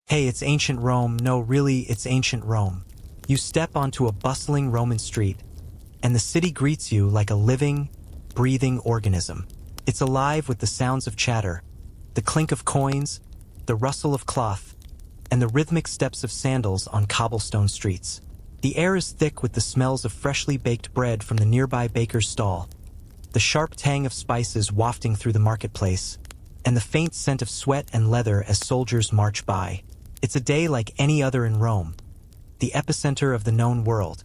Hey, it's ancient Rome. No, really, it's ancient Rome. You step onto a bustling Roman street, and the city greets you like a living, breathing organism. It's alive with the sounds of chatter, the clink of coins, the rustle of cloth, and the rhythmic steps of sandals on cobblestone streets. The air is thick with the smells of freshly baked bread from the nearby baker's stall, the sharp tang of spices wafting through the marketplace, and the faint scent of sweat and leather as soldiers march by. It's a day like any other in Rome, the epicenter of the known world,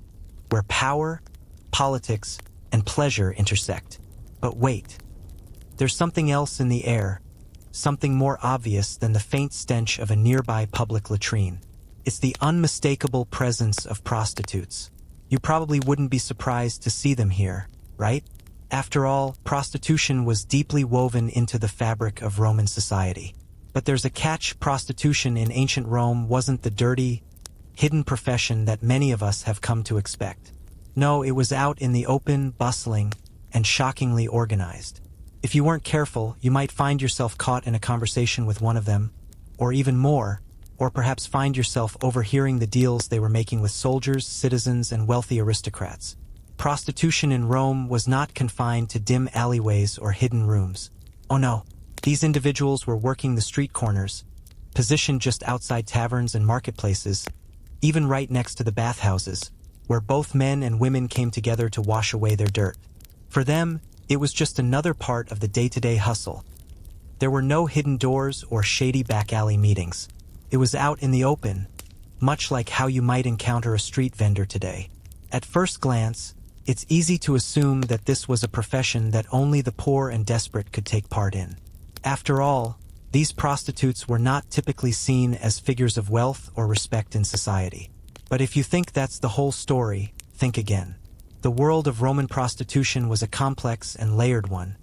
where power, politics, and pleasure intersect. But wait, there's something else in the air, something more obvious than the faint stench of a nearby public latrine. It's the unmistakable presence of prostitutes. You probably wouldn't be surprised to see them here, right? After all, prostitution was deeply woven into the fabric of Roman society. But there's a catch: prostitution in ancient Rome wasn't the dirty, hidden profession that many of us have come to expect. No, it was out in the open, bustling, and shockingly organized. If you weren't careful, you might find yourself caught in a conversation with one of them, or even more, or perhaps find yourself overhearing the deals they were making with soldiers, citizens, and wealthy aristocrats. Prostitution in Rome was not confined to dim alleyways or hidden rooms. Oh no. These individuals were working the street corners, positioned just outside taverns and marketplaces, even right next to the bathhouses, where both men and women came together to wash away their dirt. For them, it was just another part of the day-to-day hustle. There were no hidden doors or shady back alley meetings. It was out in the open, much like how you might encounter a street vendor today. At first glance, it's easy to assume that this was a profession that only the poor and desperate could take part in. After all, these prostitutes were not typically seen as figures of wealth or respect in society. But if you think that's the whole story, think again. The world of Roman prostitution was a complex and layered one,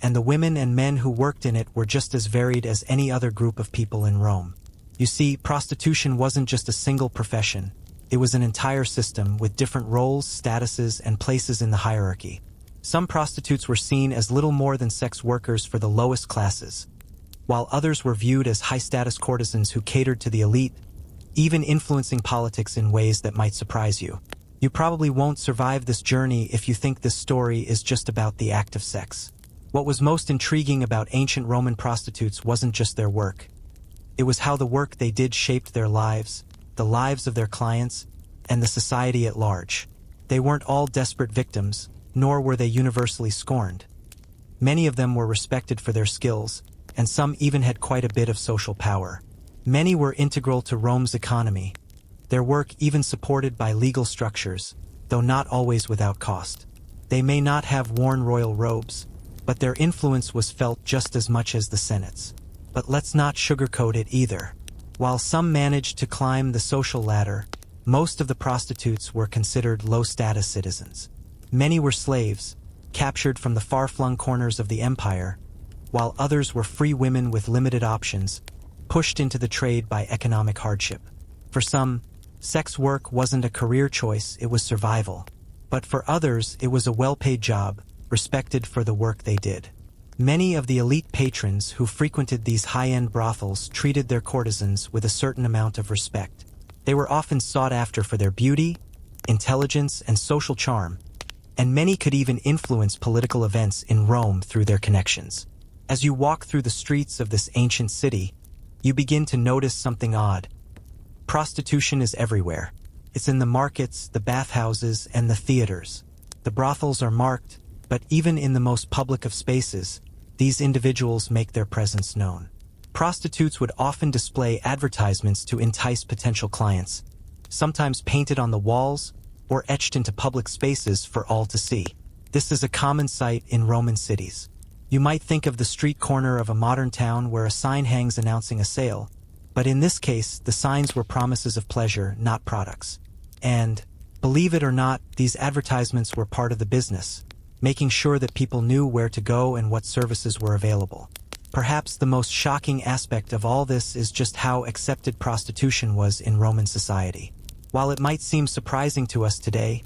and the women and men who worked in it were just as varied as any other group of people in Rome. You see, prostitution wasn't just a single profession. It was an entire system with different roles, statuses, and places in the hierarchy. Some prostitutes were seen as little more than sex workers for the lowest classes, while others were viewed as high-status courtesans who catered to the elite, even influencing politics in ways that might surprise you. You probably won't survive this journey if you think this story is just about the act of sex. What was most intriguing about ancient Roman prostitutes wasn't just their work. It was how the work they did shaped their lives, the lives of their clients, and the society at large. They weren't all desperate victims, nor were they universally scorned. Many of them were respected for their skills, and some even had quite a bit of social power. Many were integral to Rome's economy, their work even supported by legal structures, though not always without cost. They may not have worn royal robes, but their influence was felt just as much as the Senate's. But let's not sugarcoat it either. While some managed to climb the social ladder, most of the prostitutes were considered low-status citizens. Many were slaves, captured from the far-flung corners of the empire, while others were free women with limited options, pushed into the trade by economic hardship. For some, sex work wasn't a career choice, it was survival. But for others, it was a well-paid job, respected for the work they did. Many of the elite patrons who frequented these high-end brothels treated their courtesans with a certain amount of respect. They were often sought after for their beauty, intelligence, and social charm, and many could even influence political events in Rome through their connections. As you walk through the streets of this ancient city, you begin to notice something odd. Prostitution is everywhere. It's in the markets, the bathhouses, and the theaters. The brothels are marked, but even in the most public of spaces, these individuals make their presence known. Prostitutes would often display advertisements to entice potential clients, sometimes painted on the walls or etched into public spaces for all to see. This is a common sight in Roman cities. You might think of the street corner of a modern town where a sign hangs announcing a sale, but in this case, the signs were promises of pleasure, not products. And, believe it or not, these advertisements were part of the business, making sure that people knew where to go and what services were available. Perhaps the most shocking aspect of all this is just how accepted prostitution was in Roman society. While it might seem surprising to us today,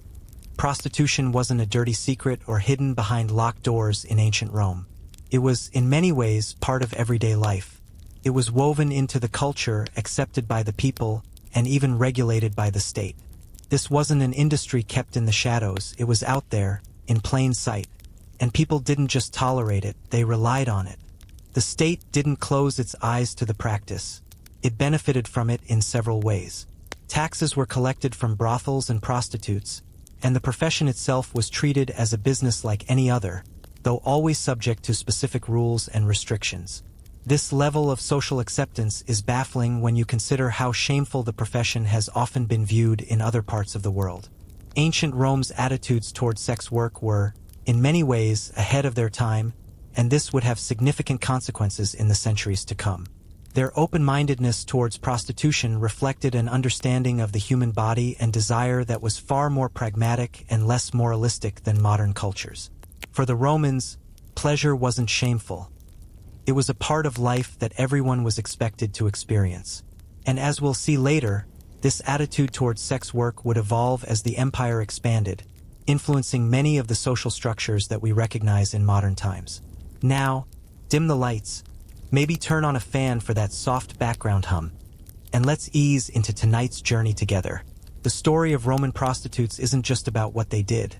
prostitution wasn't a dirty secret or hidden behind locked doors in ancient Rome. It was, in many ways, part of everyday life. It was woven into the culture, accepted by the people, and even regulated by the state. This wasn't an industry kept in the shadows, it was out there, in plain sight. And people didn't just tolerate it, they relied on it. The state didn't close its eyes to the practice. It benefited from it in several ways. Taxes were collected from brothels and prostitutes, and the profession itself was treated as a business like any other, though always subject to specific rules and restrictions. This level of social acceptance is baffling when you consider how shameful the profession has often been viewed in other parts of the world. Ancient Rome's attitudes toward sex work were, in many ways, ahead of their time, and this would have significant consequences in the centuries to come. Their open-mindedness towards prostitution reflected an understanding of the human body and desire that was far more pragmatic and less moralistic than modern cultures. For the Romans, pleasure wasn't shameful. It was a part of life that everyone was expected to experience. And as we'll see later, this attitude towards sex work would evolve as the empire expanded, influencing many of the social structures that we recognize in modern times. Now, dim the lights, maybe turn on a fan for that soft background hum, and let's ease into tonight's journey together. The story of Roman prostitutes isn't just about what they did.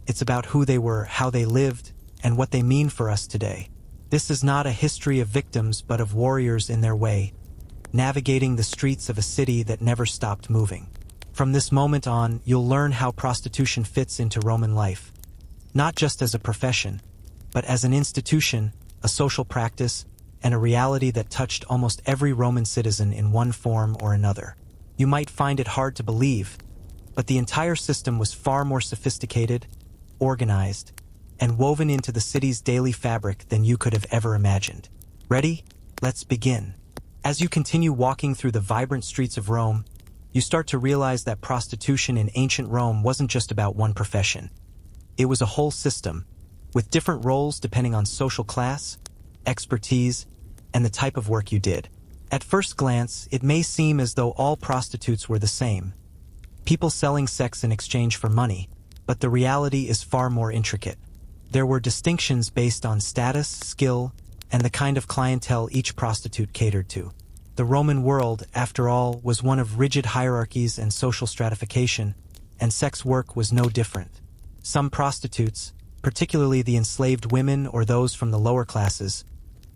It's about who they were, how they lived, and what they mean for us today. This is not a history of victims but of warriors in their way, navigating the streets of a city that never stopped moving. From this moment on, you'll learn how prostitution fits into Roman life, not just as a profession, but as an institution, a social practice, and a reality that touched almost every Roman citizen in one form or another. You might find it hard to believe, but the entire system was far more sophisticated, organized, and woven into the city's daily fabric than you could have ever imagined. Ready? Let's begin. As you continue walking through the vibrant streets of Rome, you start to realize that prostitution in ancient Rome wasn't just about one profession. It was a whole system, with different roles depending on social class, expertise, and the type of work you did. At first glance, it may seem as though all prostitutes were the same, people selling sex in exchange for money, but the reality is far more intricate. There were distinctions based on status, skill, and the kind of clientele each prostitute catered to. The Roman world, after all, was one of rigid hierarchies and social stratification, and sex work was no different. Some prostitutes, particularly the enslaved women or those from the lower classes,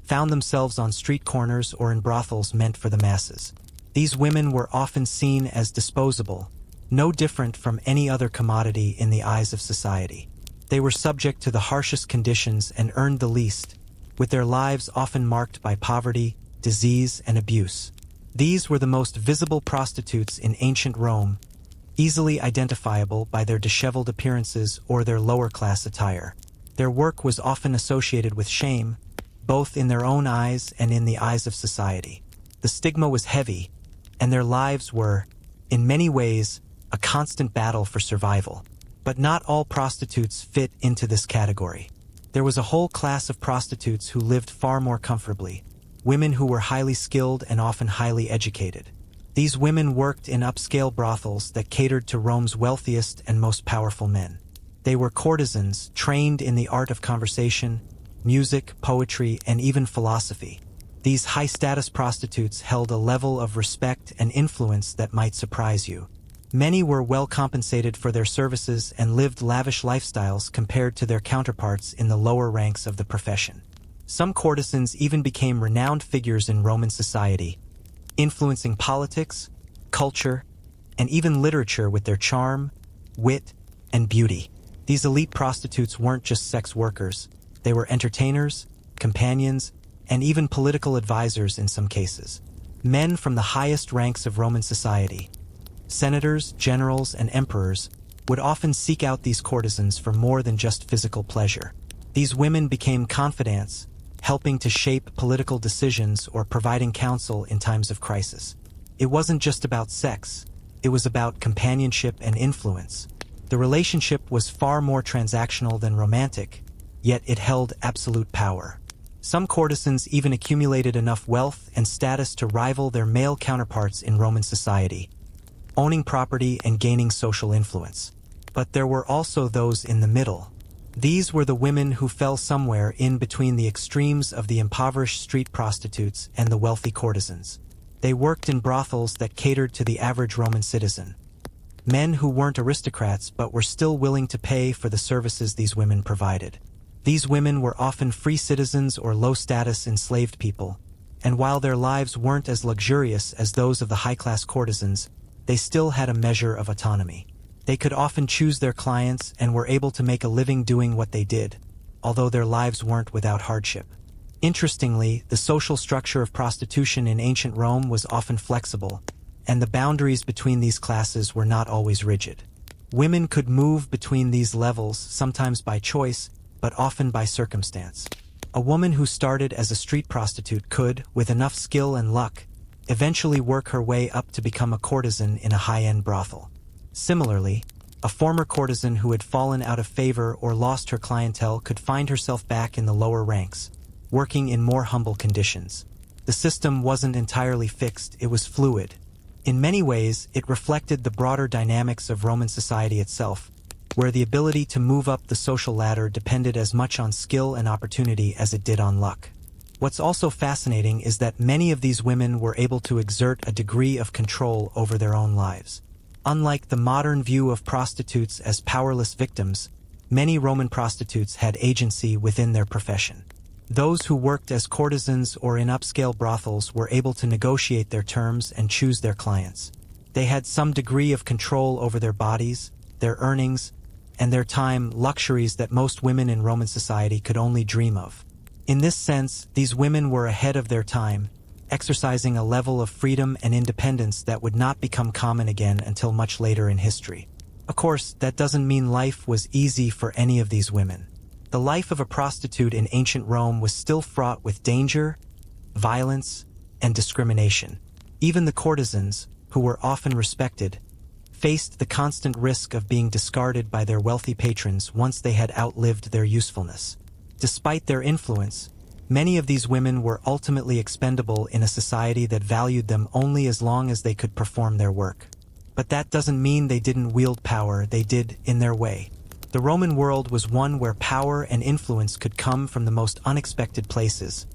found themselves on street corners or in brothels meant for the masses. These women were often seen as disposable, no different from any other commodity in the eyes of society. They were subject to the harshest conditions and earned the least, with their lives often marked by poverty, disease, and abuse. These were the most visible prostitutes in ancient Rome, easily identifiable by their disheveled appearances or their lower-class attire. Their work was often associated with shame, both in their own eyes and in the eyes of society. The stigma was heavy, and their lives were, in many ways, a constant battle for survival. But not all prostitutes fit into this category. There was a whole class of prostitutes who lived far more comfortably, women who were highly skilled and often highly educated. These women worked in upscale brothels that catered to Rome's wealthiest and most powerful men. They were courtesans trained in the art of conversation, music, poetry, and even philosophy. These high-status prostitutes held a level of respect and influence that might surprise you. Many were well compensated for their services and lived lavish lifestyles compared to their counterparts in the lower ranks of the profession. Some courtesans even became renowned figures in Roman society, influencing politics, culture, and even literature with their charm, wit, and beauty. These elite prostitutes weren't just sex workers, they were entertainers, companions, and even political advisors in some cases. Men from the highest ranks of Roman society, senators, generals, and emperors, would often seek out these courtesans for more than just physical pleasure. These women became confidants, helping to shape political decisions or providing counsel in times of crisis. It wasn't just about sex, it was about companionship and influence. The relationship was far more transactional than romantic, yet it held absolute power. Some courtesans even accumulated enough wealth and status to rival their male counterparts in Roman society, owning property and gaining social influence. But there were also those in the middle, These were the women who fell somewhere in between the extremes of the impoverished street prostitutes and the wealthy courtesans. They worked in brothels that catered to the average Roman citizen. Men who weren't aristocrats but were still willing to pay for the services these women provided. These women were often free citizens or low-status enslaved people, and while their lives weren't as luxurious as those of the high-class courtesans, they still had a measure of autonomy. They could often choose their clients and were able to make a living doing what they did, although their lives weren't without hardship. Interestingly, the social structure of prostitution in ancient Rome was often flexible, and the boundaries between these classes were not always rigid. Women could move between these levels, sometimes by choice, but often by circumstance. A woman who started as a street prostitute could, with enough skill and luck, eventually work her way up to become a courtesan in a high-end brothel. Similarly, a former courtesan who had fallen out of favor or lost her clientele could find herself back in the lower ranks, working in more humble conditions. The system wasn't entirely fixed, it was fluid. In many ways, it reflected the broader dynamics of Roman society itself, where the ability to move up the social ladder depended as much on skill and opportunity as it did on luck. What's also fascinating is that many of these women were able to exert a degree of control over their own lives. Unlike the modern view of prostitutes as powerless victims, many Roman prostitutes had agency within their profession. Those who worked as courtesans or in upscale brothels were able to negotiate their terms and choose their clients. They had some degree of control over their bodies, their earnings, and their time, luxuries that most women in Roman society could only dream of. In this sense, these women were ahead of their time, exercising a level of freedom and independence that would not become common again until much later in history. Of course, that doesn't mean life was easy for any of these women. The life of a prostitute in ancient Rome was still fraught with danger, violence, and discrimination. Even the courtesans, who were often respected, faced the constant risk of being discarded by their wealthy patrons once they had outlived their usefulness. Despite their influence, many of these women were ultimately expendable in a society that valued them only as long as they could perform their work. But that doesn't mean they didn't wield power, they did in their way. The Roman world was one where power and influence could come from the most unexpected places,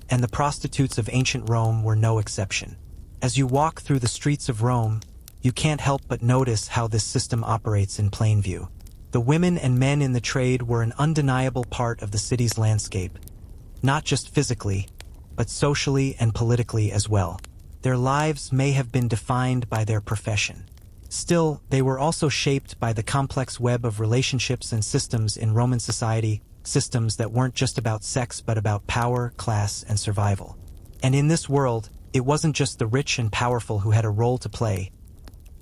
and the prostitutes of ancient Rome were no exception. As you walk through the streets of Rome, you can't help but notice how this system operates in plain view. The women and men in the trade were an undeniable part of the city's landscape, not just physically, but socially and politically as well. Their lives may have been defined by their profession. Still, they were also shaped by the complex web of relationships and systems in Roman society, systems that weren't just about sex but about power, class, and survival. And in this world, it wasn't just the rich and powerful who had a role to play.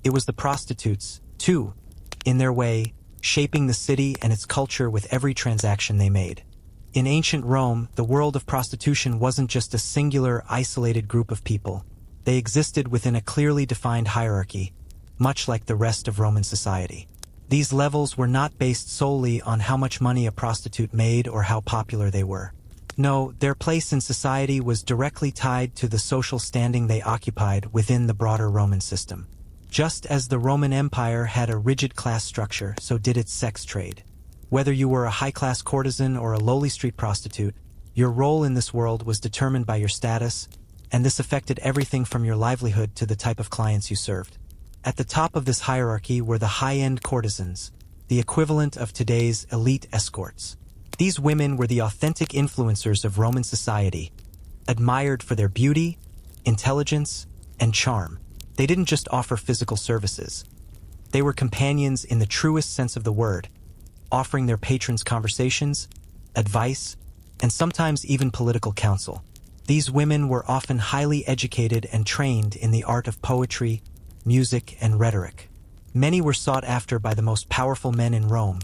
It was the prostitutes, too, in their way, shaping the city and its culture with every transaction they made. In ancient Rome, the world of prostitution wasn't just a singular, isolated group of people. They existed within a clearly defined hierarchy, much like the rest of Roman society. These levels were not based solely on how much money a prostitute made or how popular they were. No, their place in society was directly tied to the social standing they occupied within the broader Roman system. Just as the Roman Empire had a rigid class structure, so did its sex trade. Whether you were a high-class courtesan or a lowly street prostitute, your role in this world was determined by your status, and this affected everything from your livelihood to the type of clients you served. At the top of this hierarchy were the high-end courtesans, the equivalent of today's elite escorts. These women were the authentic influencers of Roman society, admired for their beauty, intelligence, and charm. They didn't just offer physical services. They were companions in the truest sense of the word, offering their patrons conversations, advice, and sometimes even political counsel. These women were often highly educated and trained in the art of poetry, music, and rhetoric. Many were sought after by the most powerful men in Rome,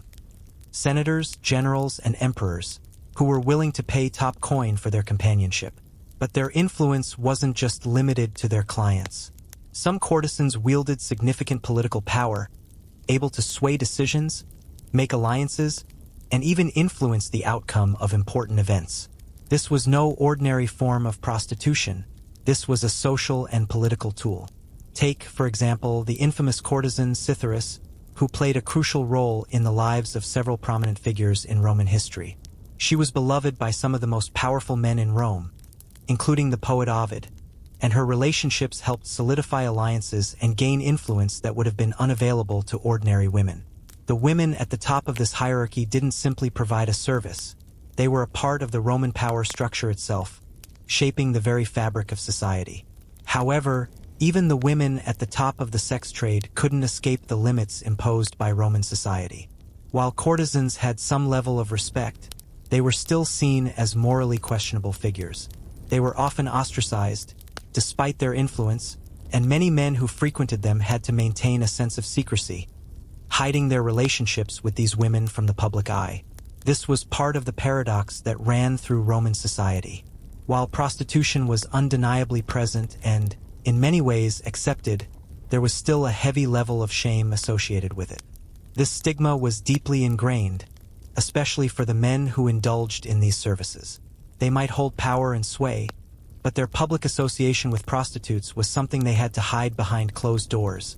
senators, generals, and emperors, who were willing to pay top coin for their companionship. But their influence wasn't just limited to their clients. Some courtesans wielded significant political power, able to sway decisions, make alliances, and even influence the outcome of important events. This was no ordinary form of prostitution. This was a social and political tool. Take, for example, the infamous courtesan Cytheris, who played a crucial role in the lives of several prominent figures in Roman history. She was beloved by some of the most powerful men in Rome, including the poet Ovid, and her relationships helped solidify alliances and gain influence that would have been unavailable to ordinary women. The women at the top of this hierarchy didn't simply provide a service. They were a part of the Roman power structure itself, shaping the very fabric of society. However, even the women at the top of the sex trade couldn't escape the limits imposed by Roman society. While courtesans had some level of respect, they were still seen as morally questionable figures. They were often ostracized, despite their influence, and many men who frequented them had to maintain a sense of secrecy, hiding their relationships with these women from the public eye. This was part of the paradox that ran through Roman society. While prostitution was undeniably present and, in many ways, accepted, there was still a heavy level of shame associated with it. This stigma was deeply ingrained, especially for the men who indulged in these services. They might hold power and sway, but their public association with prostitutes was something they had to hide behind closed doors,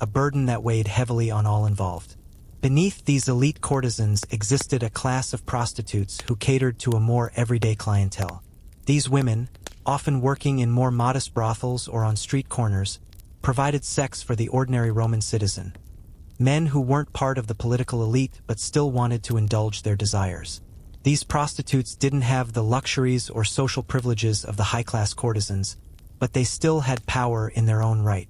a burden that weighed heavily on all involved. Beneath these elite courtesans existed a class of prostitutes who catered to a more everyday clientele. These women, often working in more modest brothels or on street corners, provided sex for the ordinary Roman citizen, men who weren't part of the political elite but still wanted to indulge their desires. These prostitutes didn't have the luxuries or social privileges of the high-class courtesans, but they still had power in their own right.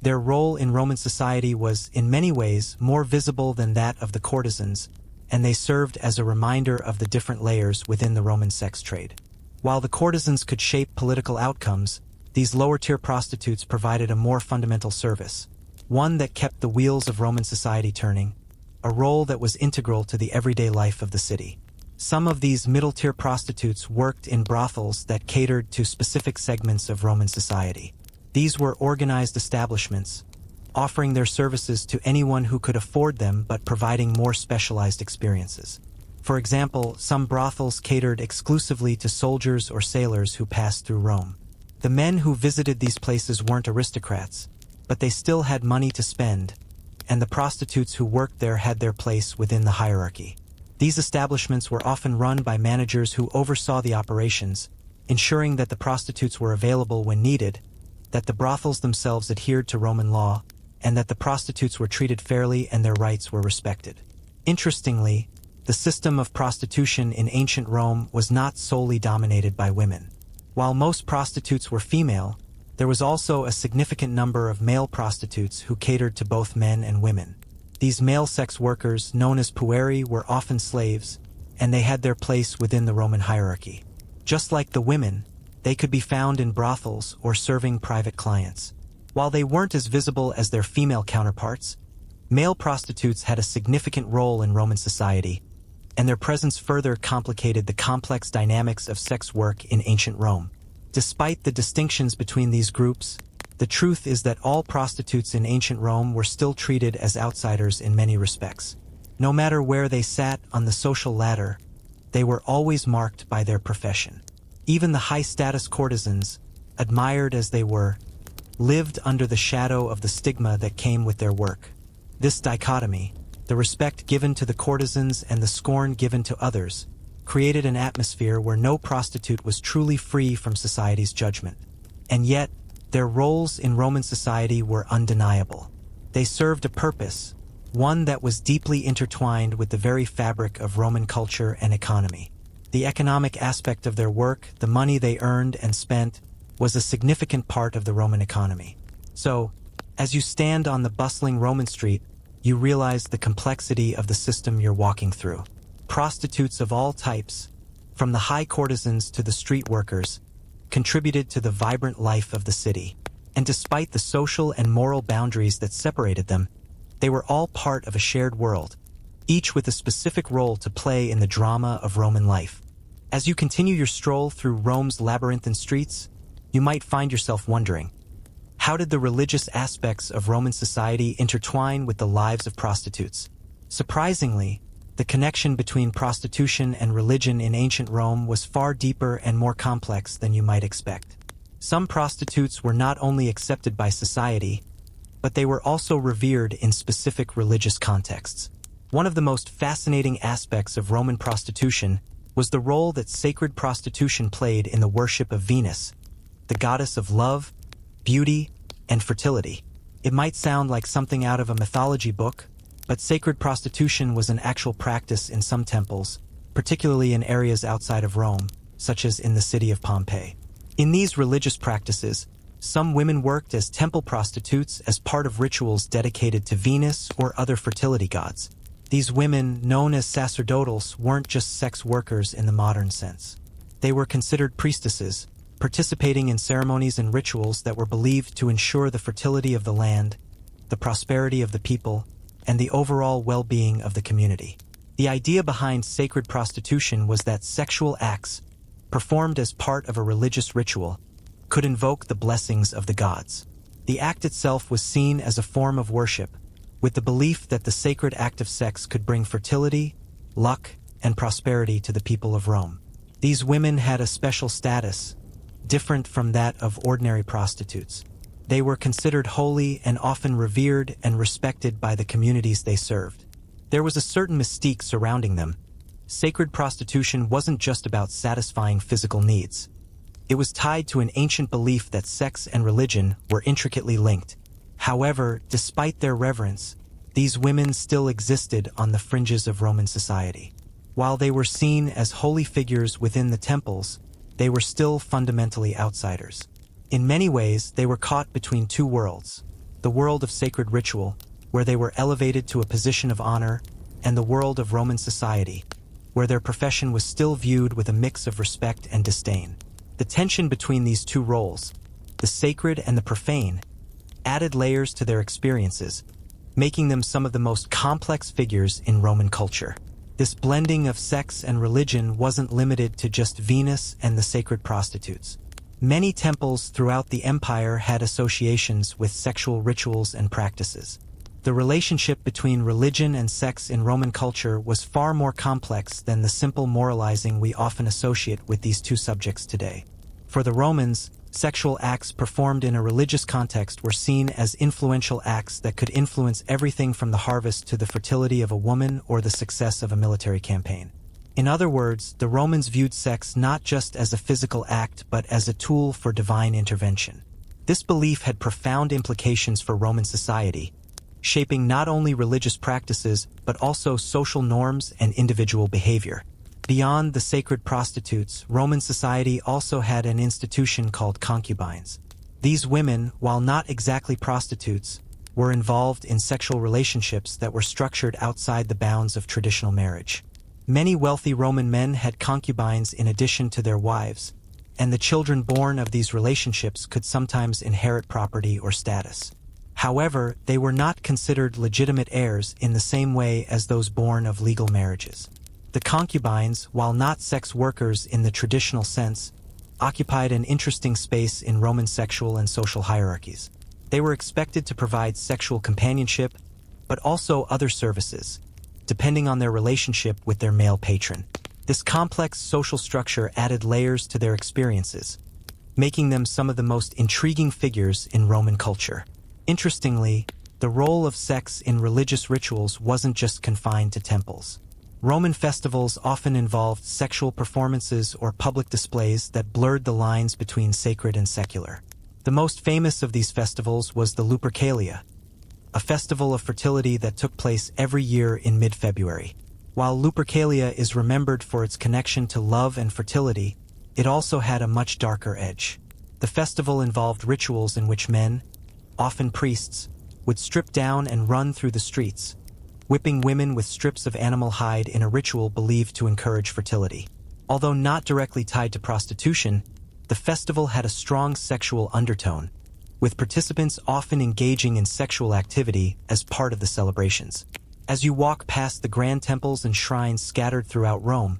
Their role in Roman society was, in many ways, more visible than that of the courtesans, and they served as a reminder of the different layers within the Roman sex trade. While the courtesans could shape political outcomes, these lower-tier prostitutes provided a more fundamental service, one that kept the wheels of Roman society turning, a role that was integral to the everyday life of the city. Some of these middle-tier prostitutes worked in brothels that catered to specific segments of Roman society. These were organized establishments, offering their services to anyone who could afford them but providing more specialized experiences. For example, some brothels catered exclusively to soldiers or sailors who passed through Rome. The men who visited these places weren't aristocrats, but they still had money to spend, and the prostitutes who worked there had their place within the hierarchy. These establishments were often run by managers who oversaw the operations, ensuring that the prostitutes were available when needed, that the brothels themselves adhered to Roman law, and that the prostitutes were treated fairly and their rights were respected. Interestingly, the system of prostitution in ancient Rome was not solely dominated by women. While most prostitutes were female, there was also a significant number of male prostitutes who catered to both men and women. These male sex workers, known as pueri, were often slaves, and they had their place within the Roman hierarchy. Just like the women, they could be found in brothels or serving private clients. While they weren't as visible as their female counterparts, male prostitutes had a significant role in Roman society, and their presence further complicated the complex dynamics of sex work in ancient Rome. Despite the distinctions between these groups, the truth is that all prostitutes in ancient Rome were still treated as outsiders in many respects. No matter where they sat on the social ladder, they were always marked by their profession. Even the high-status courtesans, admired as they were, lived under the shadow of the stigma that came with their work. This dichotomy, the respect given to the courtesans and the scorn given to others, created an atmosphere where no prostitute was truly free from society's judgment. And yet, their roles in Roman society were undeniable. They served a purpose, one that was deeply intertwined with the very fabric of Roman culture and economy. The economic aspect of their work, the money they earned and spent, was a significant part of the Roman economy. So, as you stand on the bustling Roman street, you realize the complexity of the system you're walking through. Prostitutes of all types, from the high courtesans to the street workers, contributed to the vibrant life of the city. And despite the social and moral boundaries that separated them, they were all part of a shared world, each with a specific role to play in the drama of Roman life. As you continue your stroll through Rome's labyrinthine streets, you might find yourself wondering, how did the religious aspects of Roman society intertwine with the lives of prostitutes? Surprisingly, the connection between prostitution and religion in ancient Rome was far deeper and more complex than you might expect. Some prostitutes were not only accepted by society, but they were also revered in specific religious contexts. One of the most fascinating aspects of Roman prostitution was the role that sacred prostitution played in the worship of Venus, the goddess of love, beauty, and fertility. It might sound like something out of a mythology book, but sacred prostitution was an actual practice in some temples, particularly in areas outside of Rome, such as in the city of Pompeii. In these religious practices, some women worked as temple prostitutes as part of rituals dedicated to Venus or other fertility gods. These women, known as sacerdotals, weren't just sex workers in the modern sense. They were considered priestesses, participating in ceremonies and rituals that were believed to ensure the fertility of the land, the prosperity of the people, and the overall well-being of the community. The idea behind sacred prostitution was that sexual acts, performed as part of a religious ritual, could invoke the blessings of the gods. The act itself was seen as a form of worship, with the belief that the sacred act of sex could bring fertility, luck, and prosperity to the people of Rome. These women had a special status, different from that of ordinary prostitutes. They were considered holy and often revered and respected by the communities they served. There was a certain mystique surrounding them. Sacred prostitution wasn't just about satisfying physical needs. It was tied to an ancient belief that sex and religion were intricately linked. However, despite their reverence, these women still existed on the fringes of Roman society. While they were seen as holy figures within the temples, they were still fundamentally outsiders. In many ways, they were caught between two worlds: the world of sacred ritual, where they were elevated to a position of honor, and the world of Roman society, where their profession was still viewed with a mix of respect and disdain. The tension between these two roles, the sacred and the profane, added layers to their experiences, making them some of the most complex figures in Roman culture. This blending of sex and religion wasn't limited to just Venus and the sacred prostitutes. Many temples throughout the empire had associations with sexual rituals and practices. The relationship between religion and sex in Roman culture was far more complex than the simple moralizing we often associate with these two subjects today. For the Romans, sexual acts performed in a religious context were seen as influential acts that could influence everything from the harvest to the fertility of a woman or the success of a military campaign. In other words, the Romans viewed sex not just as a physical act but as a tool for divine intervention. This belief had profound implications for Roman society, shaping not only religious practices but also social norms and individual behavior. Beyond the sacred prostitutes, Roman society also had an institution called concubines. These women, while not exactly prostitutes, were involved in sexual relationships that were structured outside the bounds of traditional marriage. Many wealthy Roman men had concubines in addition to their wives, and the children born of these relationships could sometimes inherit property or status. However, they were not considered legitimate heirs in the same way as those born of legal marriages. The concubines, while not sex workers in the traditional sense, occupied an interesting space in Roman sexual and social hierarchies. They were expected to provide sexual companionship, but also other services, depending on their relationship with their male patron. This complex social structure added layers to their experiences, making them some of the most intriguing figures in Roman culture. Interestingly, the role of sex in religious rituals wasn't just confined to temples. Roman festivals often involved sexual performances or public displays that blurred the lines between sacred and secular. The most famous of these festivals was the Lupercalia, a festival of fertility that took place every year in mid-February. While Lupercalia is remembered for its connection to love and fertility, it also had a much darker edge. The festival involved rituals in which men, often priests, would strip down and run through the streets, whipping women with strips of animal hide in a ritual believed to encourage fertility. Although not directly tied to prostitution, the festival had a strong sexual undertone, with participants often engaging in sexual activity as part of the celebrations. As you walk past the grand temples and shrines scattered throughout Rome,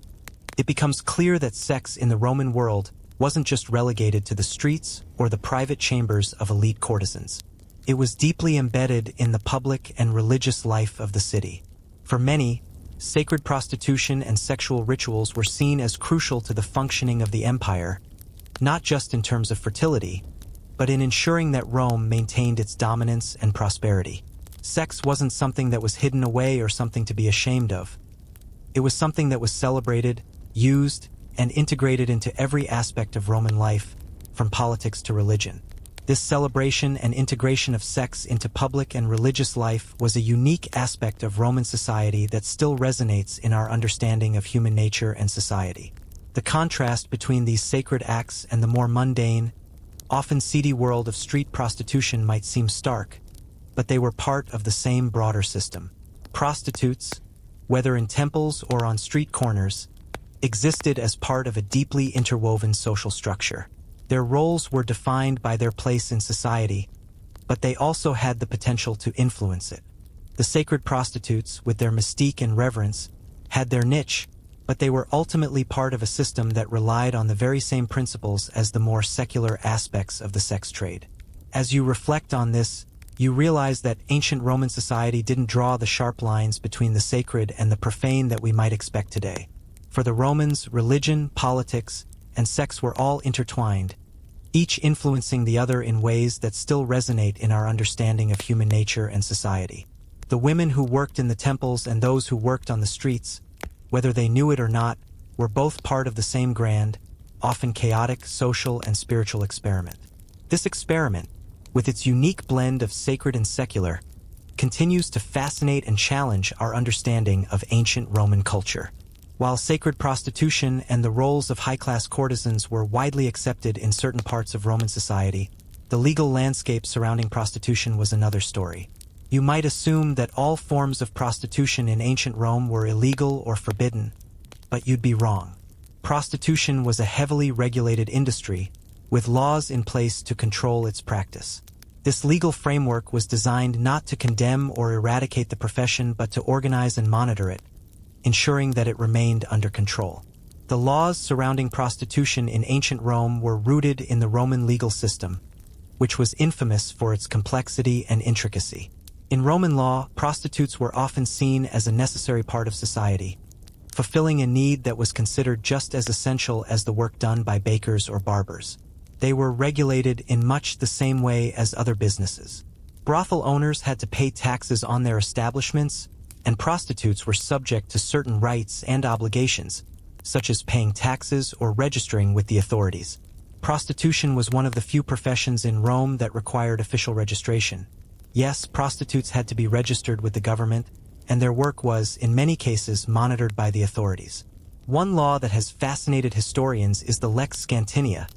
it becomes clear that sex in the Roman world wasn't just relegated to the streets or the private chambers of elite courtesans. It was deeply embedded in the public and religious life of the city. For many, sacred prostitution and sexual rituals were seen as crucial to the functioning of the empire, not just in terms of fertility, but in ensuring that Rome maintained its dominance and prosperity. Sex wasn't something that was hidden away or something to be ashamed of. It was something that was celebrated, used, and integrated into every aspect of Roman life, from politics to religion. This celebration and integration of sex into public and religious life was a unique aspect of Roman society that still resonates in our understanding of human nature and society. The contrast between these sacred acts and the more mundane, often seedy world of street prostitution might seem stark, but they were part of the same broader system. Prostitutes, whether in temples or on street corners, existed as part of a deeply interwoven social structure. Their roles were defined by their place in society, but they also had the potential to influence it. The sacred prostitutes, with their mystique and reverence, had their niche, but they were ultimately part of a system that relied on the very same principles as the more secular aspects of the sex trade. As you reflect on this, you realize that ancient Roman society didn't draw the sharp lines between the sacred and the profane that we might expect today. For the Romans, religion, politics, and sex were all intertwined, each influencing the other in ways that still resonate in our understanding of human nature and society. The women who worked in the temples and those who worked on the streets, whether they knew it or not, were both part of the same grand, often chaotic, social and spiritual experiment. This experiment, with its unique blend of sacred and secular, continues to fascinate and challenge our understanding of ancient Roman culture. While sacred prostitution and the roles of high-class courtesans were widely accepted in certain parts of Roman society, the legal landscape surrounding prostitution was another story. You might assume that all forms of prostitution in ancient Rome were illegal or forbidden, but you'd be wrong. Prostitution was a heavily regulated industry, with laws in place to control its practice. This legal framework was designed not to condemn or eradicate the profession but to organize and monitor it, ensuring that it remained under control. The laws surrounding prostitution in ancient Rome were rooted in the Roman legal system, which was infamous for its complexity and intricacy. In Roman law, prostitutes were often seen as a necessary part of society, fulfilling a need that was considered just as essential as the work done by bakers or barbers. They were regulated in much the same way as other businesses. Brothel owners had to pay taxes on their establishments, and prostitutes were subject to certain rights and obligations, such as paying taxes or registering with the authorities. Prostitution was one of the few professions in Rome that required official registration. Yes, prostitutes had to be registered with the government, and their work was, in many cases, monitored by the authorities. One law that has fascinated historians is the Lex Scantinia,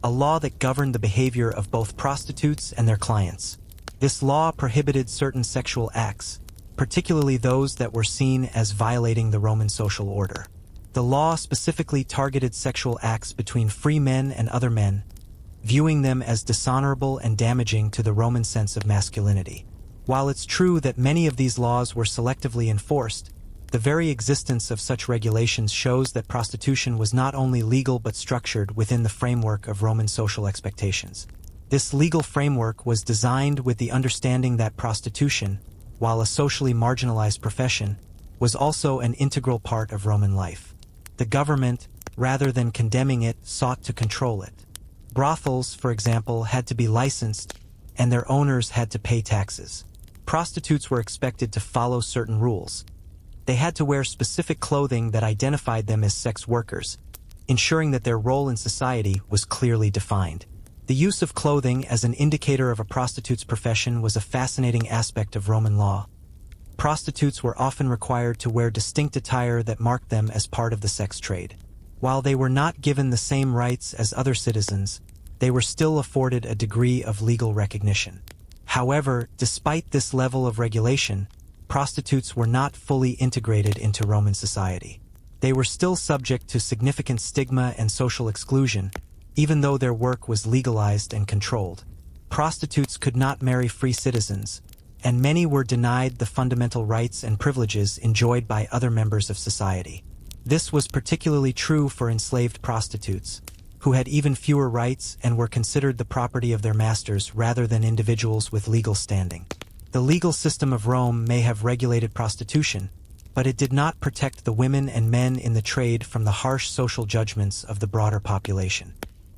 a law that governed the behavior of both prostitutes and their clients. This law prohibited certain sexual acts, particularly those that were seen as violating the Roman social order. The law specifically targeted sexual acts between free men and other men, viewing them as dishonorable and damaging to the Roman sense of masculinity. While it's true that many of these laws were selectively enforced, the very existence of such regulations shows that prostitution was not only legal but structured within the framework of Roman social expectations. This legal framework was designed with the understanding that prostitution, while a socially marginalized profession, was also an integral part of Roman life. The government, rather than condemning it, sought to control it. Brothels, for example, had to be licensed, and their owners had to pay taxes. Prostitutes were expected to follow certain rules. They had to wear specific clothing that identified them as sex workers, ensuring that their role in society was clearly defined. The use of clothing as an indicator of a prostitute's profession was a fascinating aspect of Roman law. Prostitutes were often required to wear distinct attire that marked them as part of the sex trade. While they were not given the same rights as other citizens, they were still afforded a degree of legal recognition. However, despite this level of regulation, prostitutes were not fully integrated into Roman society. They were still subject to significant stigma and social exclusion, even though their work was legalized and controlled. Prostitutes could not marry free citizens, and many were denied the fundamental rights and privileges enjoyed by other members of society. This was particularly true for enslaved prostitutes, who had even fewer rights and were considered the property of their masters rather than individuals with legal standing. The legal system of Rome may have regulated prostitution, but it did not protect the women and men in the trade from the harsh social judgments of the broader population.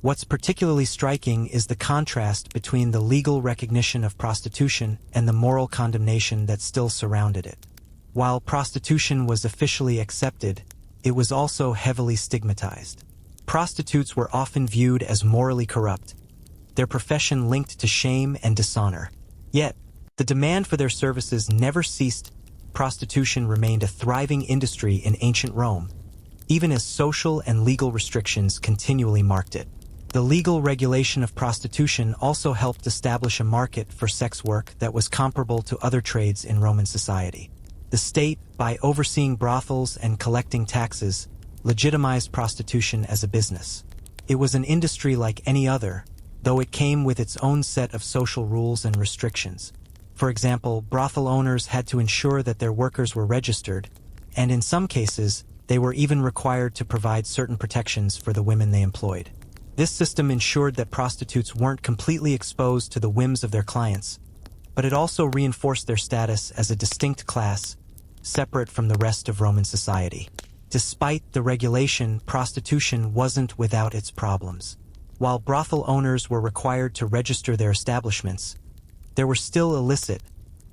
What's particularly striking is the contrast between the legal recognition of prostitution and the moral condemnation that still surrounded it. While prostitution was officially accepted, it was also heavily stigmatized. Prostitutes were often viewed as morally corrupt, their profession linked to shame and dishonor. Yet, the demand for their services never ceased. Prostitution remained a thriving industry in ancient Rome, even as social and legal restrictions continually marked it. The legal regulation of prostitution also helped establish a market for sex work that was comparable to other trades in Roman society. The state, by overseeing brothels and collecting taxes, legitimized prostitution as a business. It was an industry like any other, though it came with its own set of social rules and restrictions. For example, brothel owners had to ensure that their workers were registered, and in some cases, they were even required to provide certain protections for the women they employed. This system ensured that prostitutes weren't completely exposed to the whims of their clients, but it also reinforced their status as a distinct class, separate from the rest of Roman society. Despite the regulation, prostitution wasn't without its problems. While brothel owners were required to register their establishments, there were still illicit,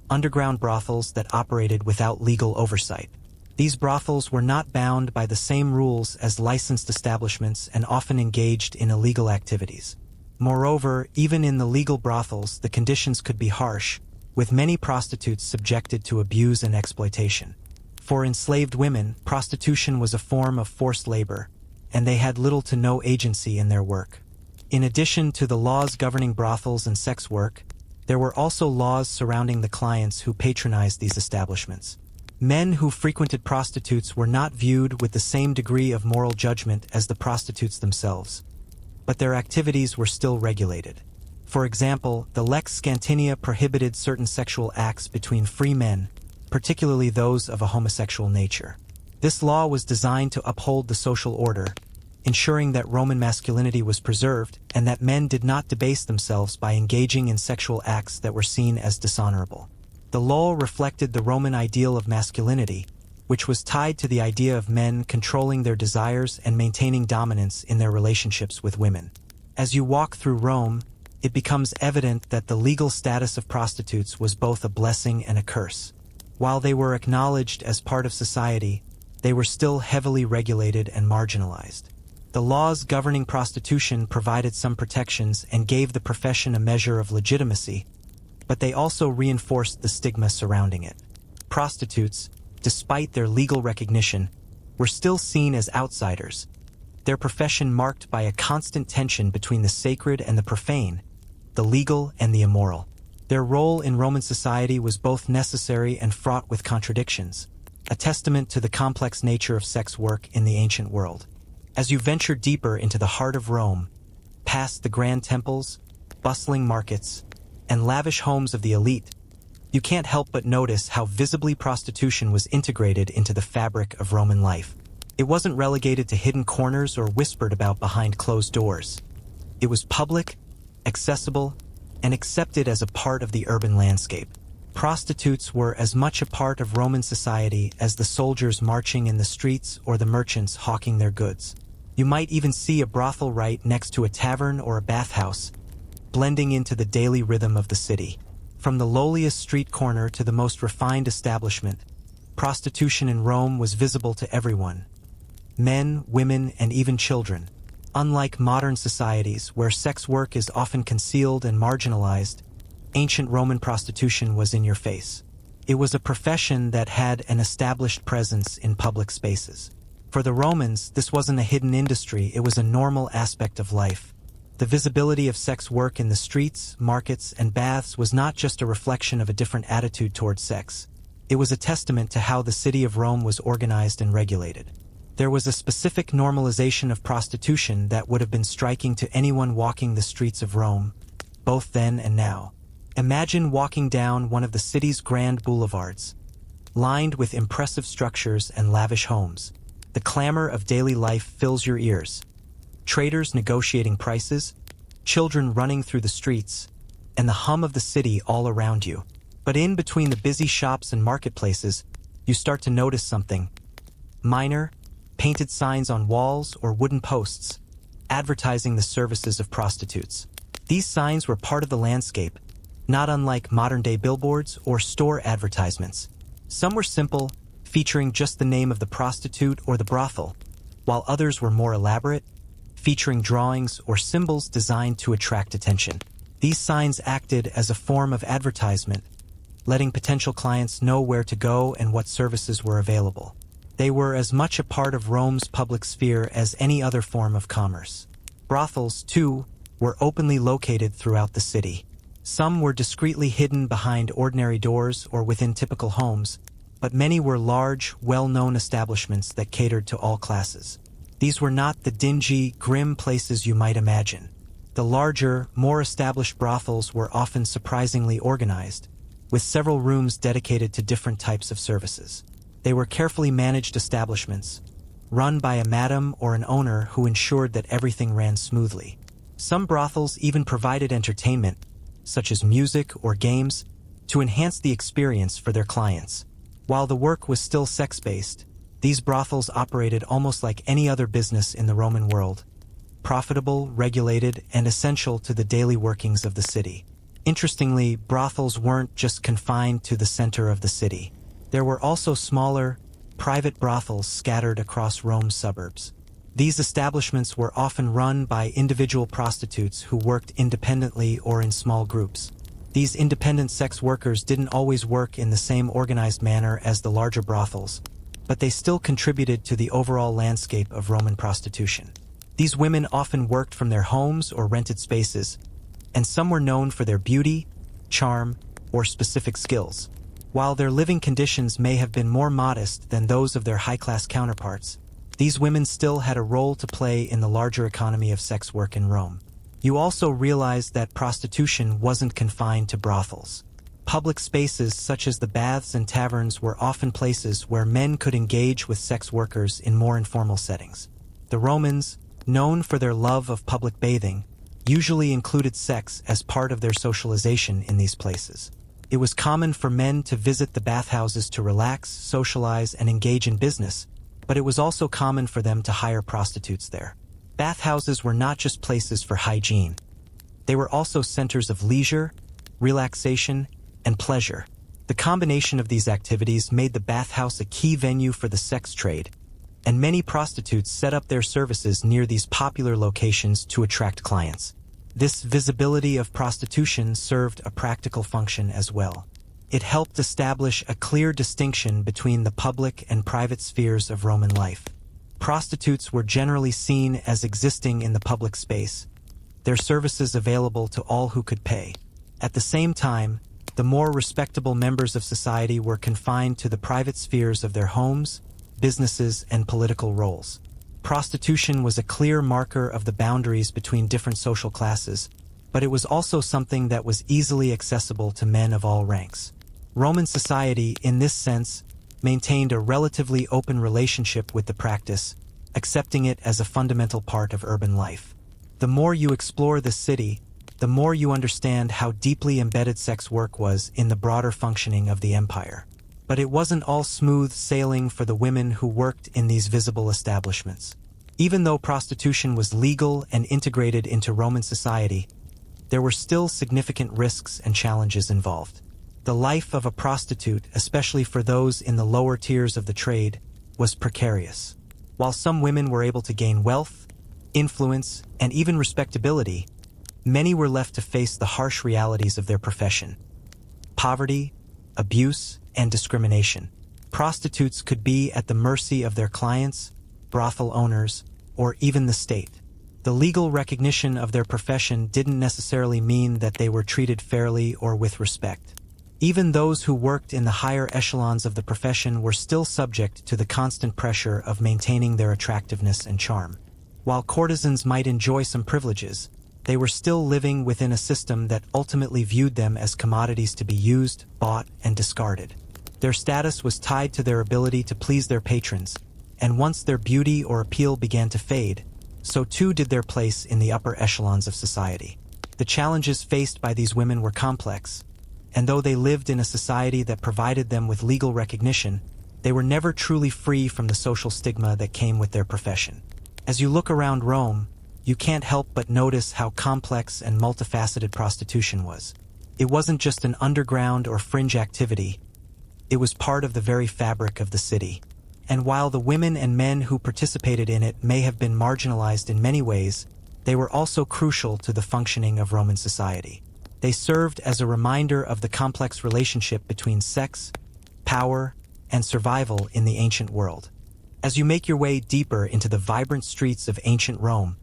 underground brothels that operated without legal oversight. These brothels were not bound by the same rules as licensed establishments and often engaged in illegal activities. Moreover, even in the legal brothels, the conditions could be harsh, with many prostitutes subjected to abuse and exploitation. For enslaved women, prostitution was a form of forced labor, and they had little to no agency in their work. In addition to the laws governing brothels and sex work, there were also laws surrounding the clients who patronized these establishments. Men who frequented prostitutes were not viewed with the same degree of moral judgment as the prostitutes themselves, but their activities were still regulated. For example, the Lex Scantinia prohibited certain sexual acts between free men, particularly those of a homosexual nature. This law was designed to uphold the social order, ensuring that Roman masculinity was preserved and that men did not debase themselves by engaging in sexual acts that were seen as dishonorable. The law reflected the Roman ideal of masculinity, which was tied to the idea of men controlling their desires and maintaining dominance in their relationships with women. As you walk through Rome, it becomes evident that the legal status of prostitutes was both a blessing and a curse. While they were acknowledged as part of society, they were still heavily regulated and marginalized. The laws governing prostitution provided some protections and gave the profession a measure of legitimacy, but they also reinforced the stigma surrounding it. Prostitutes, despite their legal recognition, were still seen as outsiders, their profession marked by a constant tension between the sacred and the profane, the legal and the immoral. Their role in Roman society was both necessary and fraught with contradictions, a testament to the complex nature of sex work in the ancient world. As you venture deeper into the heart of Rome, past the grand temples, bustling markets, and lavish homes of the elite, you can't help but notice how visibly prostitution was integrated into the fabric of Roman life. It wasn't relegated to hidden corners or whispered about behind closed doors. It was public, accessible, and accepted as a part of the urban landscape. Prostitutes were as much a part of Roman society as the soldiers marching in the streets or the merchants hawking their goods. You might even see a brothel right next to a tavern or a bathhouse, blending into the daily rhythm of the city. From the lowliest street corner to the most refined establishment, prostitution in Rome was visible to everyone. Men, women, and even children. Unlike modern societies where sex work is often concealed and marginalized, ancient Roman prostitution was in your face. It was a profession that had an established presence in public spaces. For the Romans, this wasn't a hidden industry, it was a normal aspect of life. The visibility of sex work in the streets, markets, and baths was not just a reflection of a different attitude toward sex. It was a testament to how the city of Rome was organized and regulated. There was a specific normalization of prostitution that would have been striking to anyone walking the streets of Rome, both then and now. Imagine walking down one of the city's grand boulevards, lined with impressive structures and lavish homes. The clamor of daily life fills your ears. Traders negotiating prices, children running through the streets, and the hum of the city all around you. But in between the busy shops and marketplaces, you start to notice something. Minor, painted signs on walls or wooden posts, advertising the services of prostitutes. These signs were part of the landscape, not unlike modern-day billboards or store advertisements. Some were simple, featuring just the name of the prostitute or the brothel, while others were more elaborate, featuring drawings or symbols designed to attract attention. These signs acted as a form of advertisement, letting potential clients know where to go and what services were available. They were as much a part of Rome's public sphere as any other form of commerce. Brothels, too, were openly located throughout the city. Some were discreetly hidden behind ordinary doors or within typical homes, but many were large, well-known establishments that catered to all classes. These were not the dingy, grim places you might imagine. The larger, more established brothels were often surprisingly organized, with several rooms dedicated to different types of services. They were carefully managed establishments, run by a madam or an owner who ensured that everything ran smoothly. Some brothels even provided entertainment, such as music or games, to enhance the experience for their clients. While the work was still sex-based, these brothels operated almost like any other business in the Roman world, profitable, regulated, and essential to the daily workings of the city. Interestingly, brothels weren't just confined to the center of the city. There were also smaller, private brothels scattered across Rome's suburbs. These establishments were often run by individual prostitutes who worked independently or in small groups. These independent sex workers didn't always work in the same organized manner as the larger brothels, but they still contributed to the overall landscape of Roman prostitution. These women often worked from their homes or rented spaces, and some were known for their beauty, charm, or specific skills. While their living conditions may have been more modest than those of their high-class counterparts, these women still had a role to play in the larger economy of sex work in Rome. You also realize that prostitution wasn't confined to brothels. Public spaces such as the baths and taverns were often places where men could engage with sex workers in more informal settings. The Romans, known for their love of public bathing, usually included sex as part of their socialization in these places. It was common for men to visit the bathhouses to relax, socialize, and engage in business, but it was also common for them to hire prostitutes there. Bathhouses were not just places for hygiene. They were also centers of leisure, relaxation, and pleasure. The combination of these activities made the bathhouse a key venue for the sex trade, and many prostitutes set up their services near these popular locations to attract clients. This visibility of prostitution served a practical function as well. It helped establish a clear distinction between the public and private spheres of Roman life. Prostitutes were generally seen as existing in the public space, their services available to all who could pay. At the same time, the more respectable members of society were confined to the private spheres of their homes, businesses, and political roles. Prostitution was a clear marker of the boundaries between different social classes, but it was also something that was easily accessible to men of all ranks. Roman society, in this sense, maintained a relatively open relationship with the practice, accepting it as a fundamental part of urban life. The more you explore the city, the more you understand how deeply embedded sex work was in the broader functioning of the empire. But it wasn't all smooth sailing for the women who worked in these visible establishments. Even though prostitution was legal and integrated into Roman society, there were still significant risks and challenges involved. The life of a prostitute, especially for those in the lower tiers of the trade, was precarious. While some women were able to gain wealth, influence, and even respectability, many were left to face the harsh realities of their profession: poverty, abuse, and discrimination. Prostitutes could be at the mercy of their clients, brothel owners, or even the state. The legal recognition of their profession didn't necessarily mean that they were treated fairly or with respect. Even those who worked in the higher echelons of the profession were still subject to the constant pressure of maintaining their attractiveness and charm. While courtesans might enjoy some privileges, they were still living within a system that ultimately viewed them as commodities to be used, bought, and discarded. Their status was tied to their ability to please their patrons, and once their beauty or appeal began to fade, so too did their place in the upper echelons of society. The challenges faced by these women were complex, and though they lived in a society that provided them with legal recognition, they were never truly free from the social stigma that came with their profession. As you look around Rome, you can't help but notice how complex and multifaceted prostitution was. It wasn't just an underground or fringe activity, it was part of the very fabric of the city. And while the women and men who participated in it may have been marginalized in many ways, they were also crucial to the functioning of Roman society. They served as a reminder of the complex relationship between sex, power, and survival in the ancient world. As you make your way deeper into the vibrant streets of ancient Rome,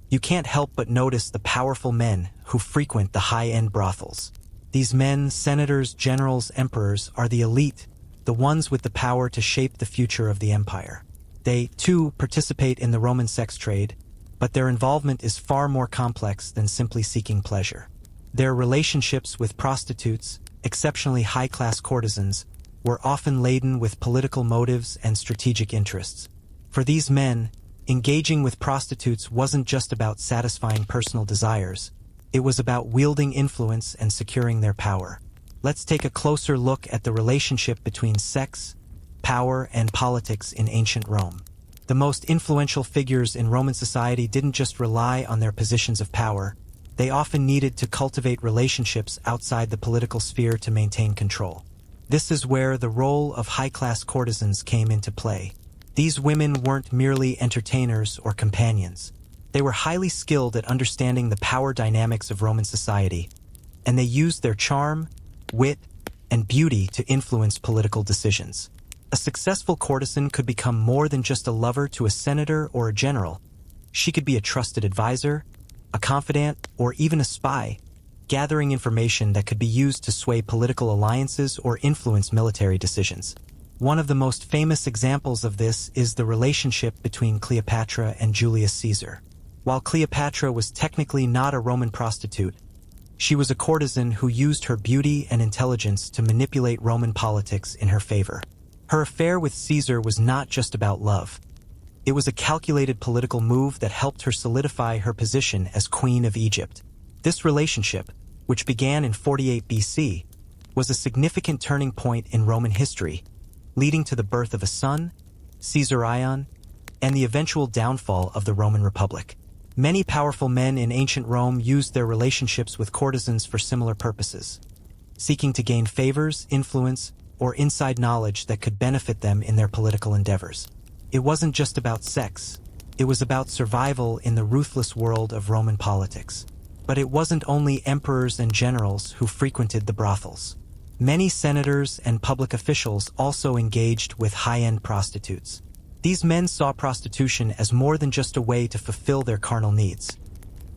you can't help but notice the powerful men who frequent the high-end brothels. These men, senators, generals, emperors, are the elite, the ones with the power to shape the future of the empire. They, too, participate in the Roman sex trade, but their involvement is far more complex than simply seeking pleasure. Their relationships with prostitutes, exceptionally high-class courtesans, were often laden with political motives and strategic interests. For these men, engaging with prostitutes wasn't just about satisfying personal desires, it was about wielding influence and securing their power. Let's take a closer look at the relationship between sex, power, and politics in ancient Rome. The most influential figures in Roman society didn't just rely on their positions of power, they often needed to cultivate relationships outside the political sphere to maintain control. This is where the role of high-class courtesans came into play. These women weren't merely entertainers or companions. They were highly skilled at understanding the power dynamics of Roman society, and they used their charm, wit, and beauty to influence political decisions. A successful courtesan could become more than just a lover to a senator or a general. She could be a trusted advisor, a confidant, or even a spy, gathering information that could be used to sway political alliances or influence military decisions. One of the most famous examples of this is the relationship between Cleopatra and Julius Caesar. While Cleopatra was technically not a Roman prostitute, she was a courtesan who used her beauty and intelligence to manipulate Roman politics in her favor. Her affair with Caesar was not just about love. It was a calculated political move that helped her solidify her position as Queen of Egypt. This relationship, which began in 48 BC, was a significant turning point in Roman history, leading to the birth of a son, Caesarion, and the eventual downfall of the Roman Republic. Many powerful men in ancient Rome used their relationships with courtesans for similar purposes, seeking to gain favors, influence, or inside knowledge that could benefit them in their political endeavors. It wasn't just about sex, it was about survival in the ruthless world of Roman politics. But it wasn't only emperors and generals who frequented the brothels. Many senators and public officials also engaged with high-end prostitutes. These men saw prostitution as more than just a way to fulfill their carnal needs.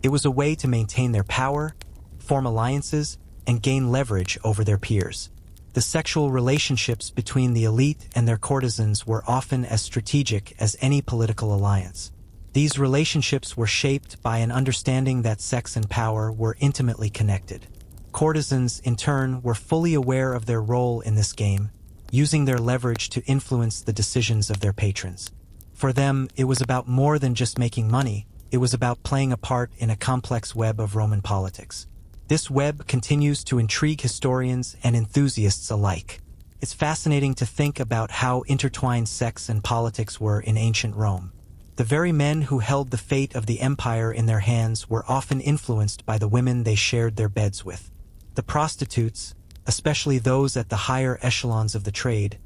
It was a way to maintain their power, form alliances, and gain leverage over their peers. The sexual relationships between the elite and their courtesans were often as strategic as any political alliance. These relationships were shaped by an understanding that sex and power were intimately connected. Courtesans, in turn, were fully aware of their role in this game, using their leverage to influence the decisions of their patrons. For them, it was about more than just making money, it was about playing a part in a complex web of Roman politics. This web continues to intrigue historians and enthusiasts alike. It's fascinating to think about how intertwined sex and politics were in ancient Rome. The very men who held the fate of the empire in their hands were often influenced by the women they shared their beds with. The prostitutes, especially those at the higher echelons of the trade,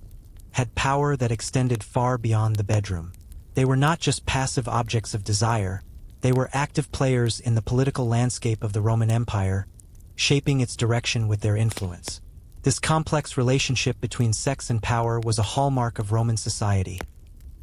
had power that extended far beyond the bedroom. They were not just passive objects of desire, they were active players in the political landscape of the Roman Empire, shaping its direction with their influence. This complex relationship between sex and power was a hallmark of Roman society,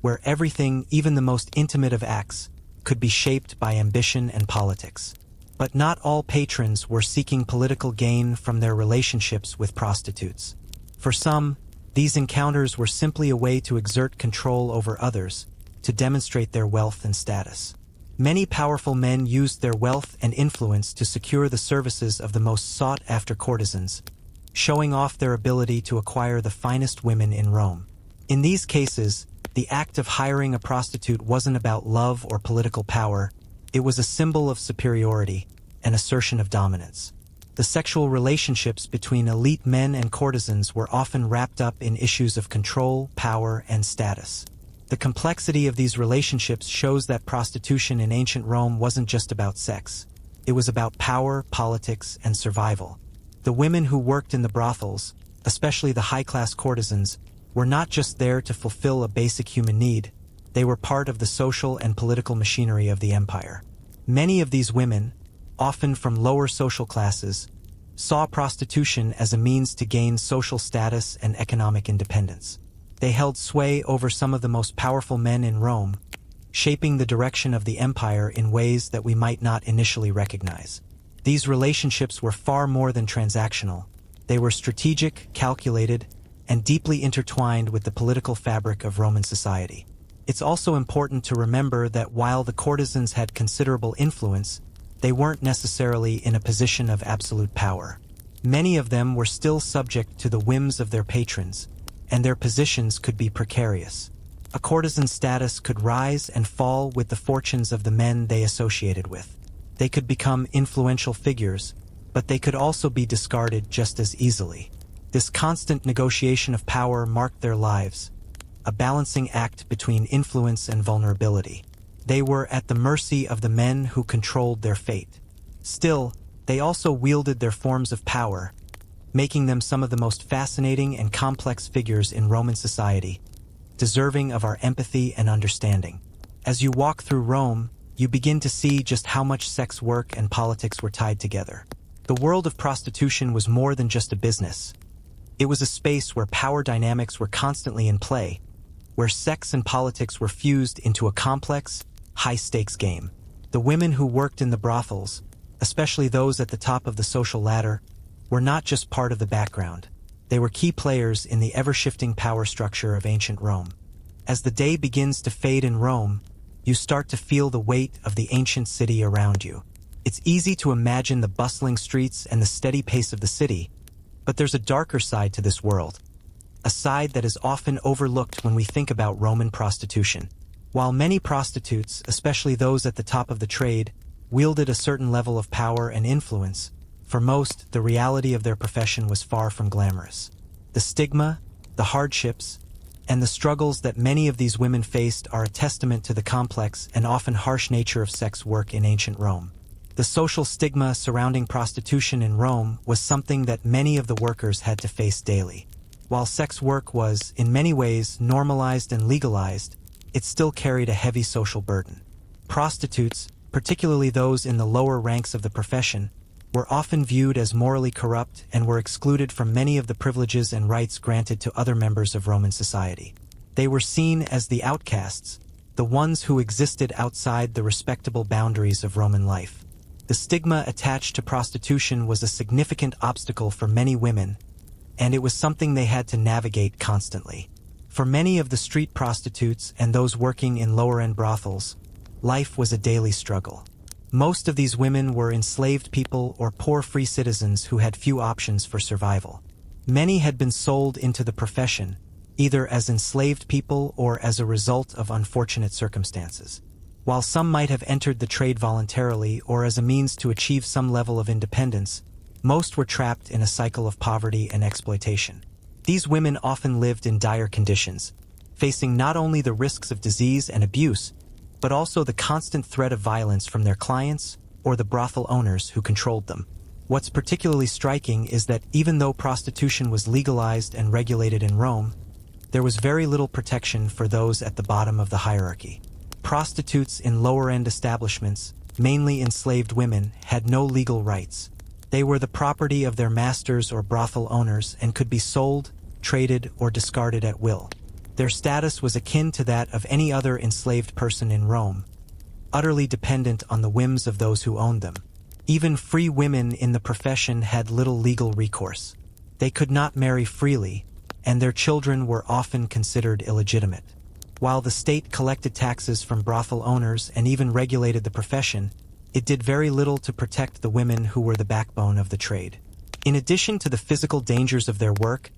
where everything, even the most intimate of acts, could be shaped by ambition and politics. But not all patrons were seeking political gain from their relationships with prostitutes. For some, these encounters were simply a way to exert control over others, to demonstrate their wealth and status. Many powerful men used their wealth and influence to secure the services of the most sought-after courtesans, showing off their ability to acquire the finest women in Rome. In these cases, the act of hiring a prostitute wasn't about love or political power, it was a symbol of superiority, an assertion of dominance. The sexual relationships between elite men and courtesans were often wrapped up in issues of control, power, and status. The complexity of these relationships shows that prostitution in ancient Rome wasn't just about sex. It was about power, politics, and survival. The women who worked in the brothels, especially the high-class courtesans, were not just there to fulfill a basic human need, they were part of the social and political machinery of the empire. Many of these women, often from lower social classes, saw prostitution as a means to gain social status and economic independence. They held sway over some of the most powerful men in Rome, shaping the direction of the empire in ways that we might not initially recognize. These relationships were far more than transactional. They were strategic, calculated, and deeply intertwined with the political fabric of Roman society. It's also important to remember that while the courtesans had considerable influence, they weren't necessarily in a position of absolute power. Many of them were still subject to the whims of their patrons, and their positions could be precarious. A courtesan's status could rise and fall with the fortunes of the men they associated with. They could become influential figures, but they could also be discarded just as easily. This constant negotiation of power marked their lives, a balancing act between influence and vulnerability. They were at the mercy of the men who controlled their fate. Still, they also wielded their forms of power, making them some of the most fascinating and complex figures in Roman society, deserving of our empathy and understanding. As you walk through Rome, you begin to see just how much sex work and politics were tied together. The world of prostitution was more than just a business. It was a space where power dynamics were constantly in play, where sex and politics were fused into a complex, high-stakes game. The women who worked in the brothels, especially those at the top of the social ladder, were not just part of the background. They were key players in the ever-shifting power structure of ancient Rome. As the day begins to fade in Rome, you start to feel the weight of the ancient city around you. It's easy to imagine the bustling streets and the steady pace of the city, but there's a darker side to this world, a side that is often overlooked when we think about Roman prostitution. While many prostitutes, especially those at the top of the trade, wielded a certain level of power and influence, for most, the reality of their profession was far from glamorous. The stigma, the hardships, and the struggles that many of these women faced are a testament to the complex and often harsh nature of sex work in ancient Rome. The social stigma surrounding prostitution in Rome was something that many of the workers had to face daily. While sex work was, in many ways, normalized and legalized, it still carried a heavy social burden. Prostitutes, particularly those in the lower ranks of the profession, were often viewed as morally corrupt and were excluded from many of the privileges and rights granted to other members of Roman society. They were seen as the outcasts, the ones who existed outside the respectable boundaries of Roman life. The stigma attached to prostitution was a significant obstacle for many women, and it was something they had to navigate constantly. For many of the street prostitutes and those working in lower-end brothels, life was a daily struggle. Most of these women were enslaved people or poor free citizens who had few options for survival. Many had been sold into the profession, either as enslaved people or as a result of unfortunate circumstances. While some might have entered the trade voluntarily or as a means to achieve some level of independence, most were trapped in a cycle of poverty and exploitation. These women often lived in dire conditions, facing not only the risks of disease and abuse, but also the constant threat of violence from their clients or the brothel owners who controlled them. What's particularly striking is that even though prostitution was legalized and regulated in Rome, there was very little protection for those at the bottom of the hierarchy. Prostitutes in lower-end establishments, mainly enslaved women, had no legal rights. They were the property of their masters or brothel owners and could be sold, traded, or discarded at will. Their status was akin to that of any other enslaved person in Rome, utterly dependent on the whims of those who owned them. Even free women in the profession had little legal recourse. They could not marry freely, and their children were often considered illegitimate. While the state collected taxes from brothel owners and even regulated the profession, it did very little to protect the women who were the backbone of the trade. In addition to the physical dangers of their work,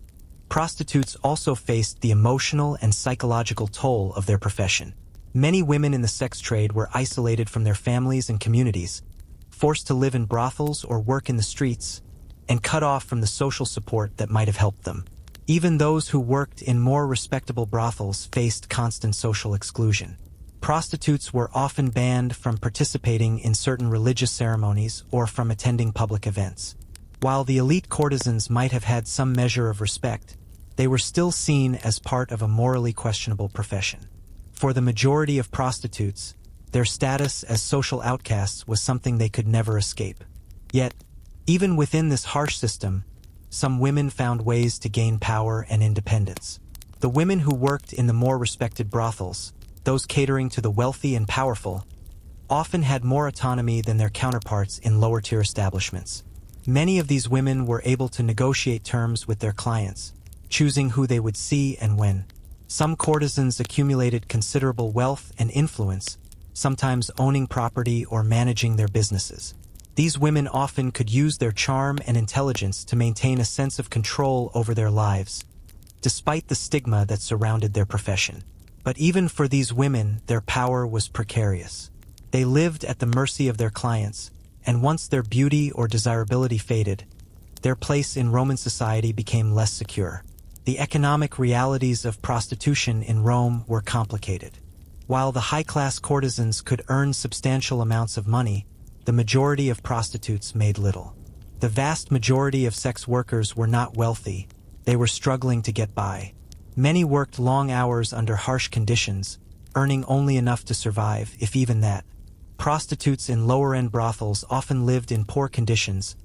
prostitutes also faced the emotional and psychological toll of their profession. Many women in the sex trade were isolated from their families and communities, forced to live in brothels or work in the streets, and cut off from the social support that might have helped them. Even those who worked in more respectable brothels faced constant social exclusion. Prostitutes were often banned from participating in certain religious ceremonies or from attending public events. While the elite courtesans might have had some measure of respect, they were still seen as part of a morally questionable profession. For the majority of prostitutes, their status as social outcasts was something they could never escape. Yet, even within this harsh system, some women found ways to gain power and independence. The women who worked in the more respected brothels, those catering to the wealthy and powerful, often had more autonomy than their counterparts in lower-tier establishments. Many of these women were able to negotiate terms with their clients, choosing who they would see and when. Some courtesans accumulated considerable wealth and influence, sometimes owning property or managing their businesses. These women often could use their charm and intelligence to maintain a sense of control over their lives, despite the stigma that surrounded their profession. But even for these women, their power was precarious. They lived at the mercy of their clients, and once their beauty or desirability faded, their place in Roman society became less secure. The economic realities of prostitution in Rome were complicated. While the high-class courtesans could earn substantial amounts of money, the majority of prostitutes made little. The vast majority of sex workers were not wealthy. They were struggling to get by. Many worked long hours under harsh conditions, earning only enough to survive, if even that. Prostitutes in lower-end brothels often lived in poor conditions,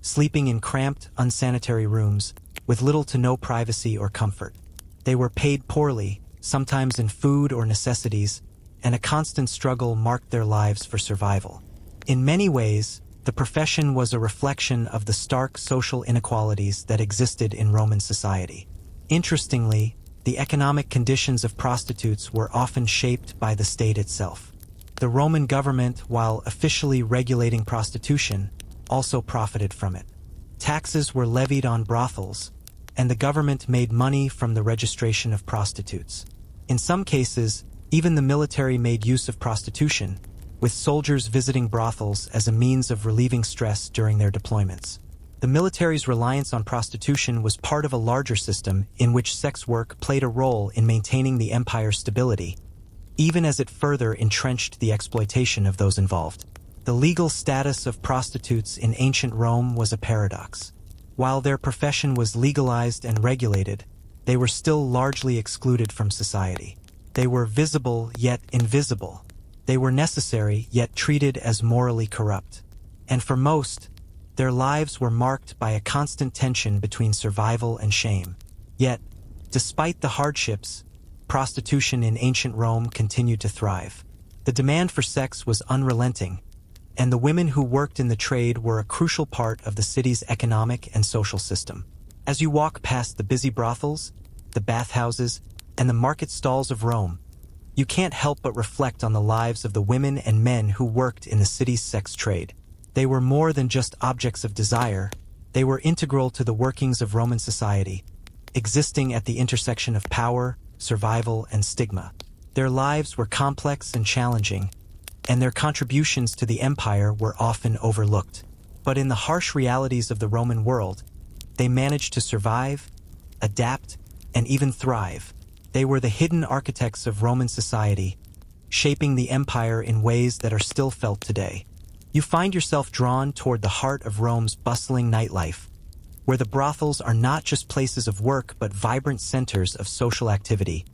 sleeping in cramped, unsanitary rooms, with little to no privacy or comfort. They were paid poorly, sometimes in food or necessities, and a constant struggle marked their lives for survival. In many ways, the profession was a reflection of the stark social inequalities that existed in Roman society. Interestingly, the economic conditions of prostitutes were often shaped by the state itself. The Roman government, while officially regulating prostitution, also profited from it. Taxes were levied on brothels, and the government made money from the registration of prostitutes. In some cases, even the military made use of prostitution, with soldiers visiting brothels as a means of relieving stress during their deployments. The military's reliance on prostitution was part of a larger system in which sex work played a role in maintaining the empire's stability, even as it further entrenched the exploitation of those involved. The legal status of prostitutes in ancient Rome was a paradox. While their profession was legalized and regulated, they were still largely excluded from society. They were visible yet invisible. They were necessary yet treated as morally corrupt. And for most, their lives were marked by a constant tension between survival and shame. Yet, despite the hardships, prostitution in ancient Rome continued to thrive. The demand for sex was unrelenting, and the women who worked in the trade were a crucial part of the city's economic and social system. As you walk past the busy brothels, the bathhouses, and the market stalls of Rome, you can't help but reflect on the lives of the women and men who worked in the city's sex trade. They were more than just objects of desire. They were integral to the workings of Roman society, existing at the intersection of power, survival, and stigma. Their lives were complex and challenging, and their contributions to the empire were often overlooked. But in the harsh realities of the Roman world, they managed to survive, adapt, and even thrive. They were the hidden architects of Roman society, shaping the empire in ways that are still felt today. You find yourself drawn toward the heart of Rome's bustling nightlife, where the brothels are not just places of work but vibrant centers of social activity,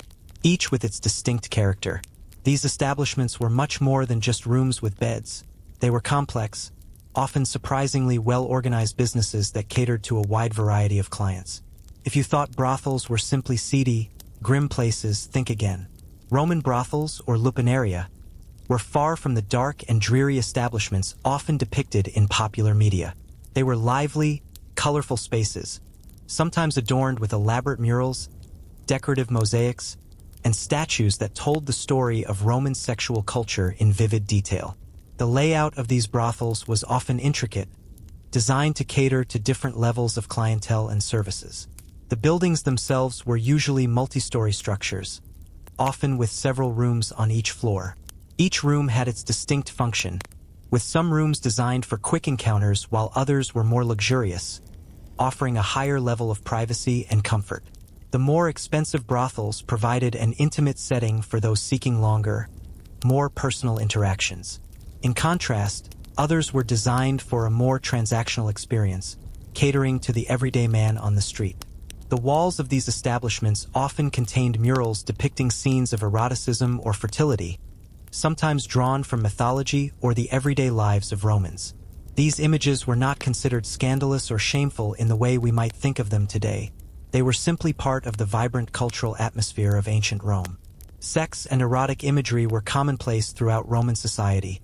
each with its distinct character. These establishments were much more than just rooms with beds. They were complex, often surprisingly well-organized businesses that catered to a wide variety of clients. If you thought brothels were simply seedy, grim places, think again. Roman brothels, or lupae, were far from the dark and dreary establishments often depicted in popular media. They were lively, colorful spaces, sometimes adorned with elaborate murals, decorative mosaics, and statues that told the story of Roman sexual culture in vivid detail. The layout of these brothels was often intricate, designed to cater to different levels of clientele and services. The buildings themselves were usually multi-story structures, often with several rooms on each floor. Each room had its distinct function, with some rooms designed for quick encounters while others were more luxurious, offering a higher level of privacy and comfort. The more expensive brothels provided an intimate setting for those seeking longer, more personal interactions. In contrast, others were designed for a more transactional experience, catering to the everyday man on the street. The walls of these establishments often contained murals depicting scenes of eroticism or fertility, sometimes drawn from mythology or the everyday lives of Romans. These images were not considered scandalous or shameful in the way we might think of them today. They were simply part of the vibrant cultural atmosphere of ancient Rome. Sex and erotic imagery were commonplace throughout Roman society,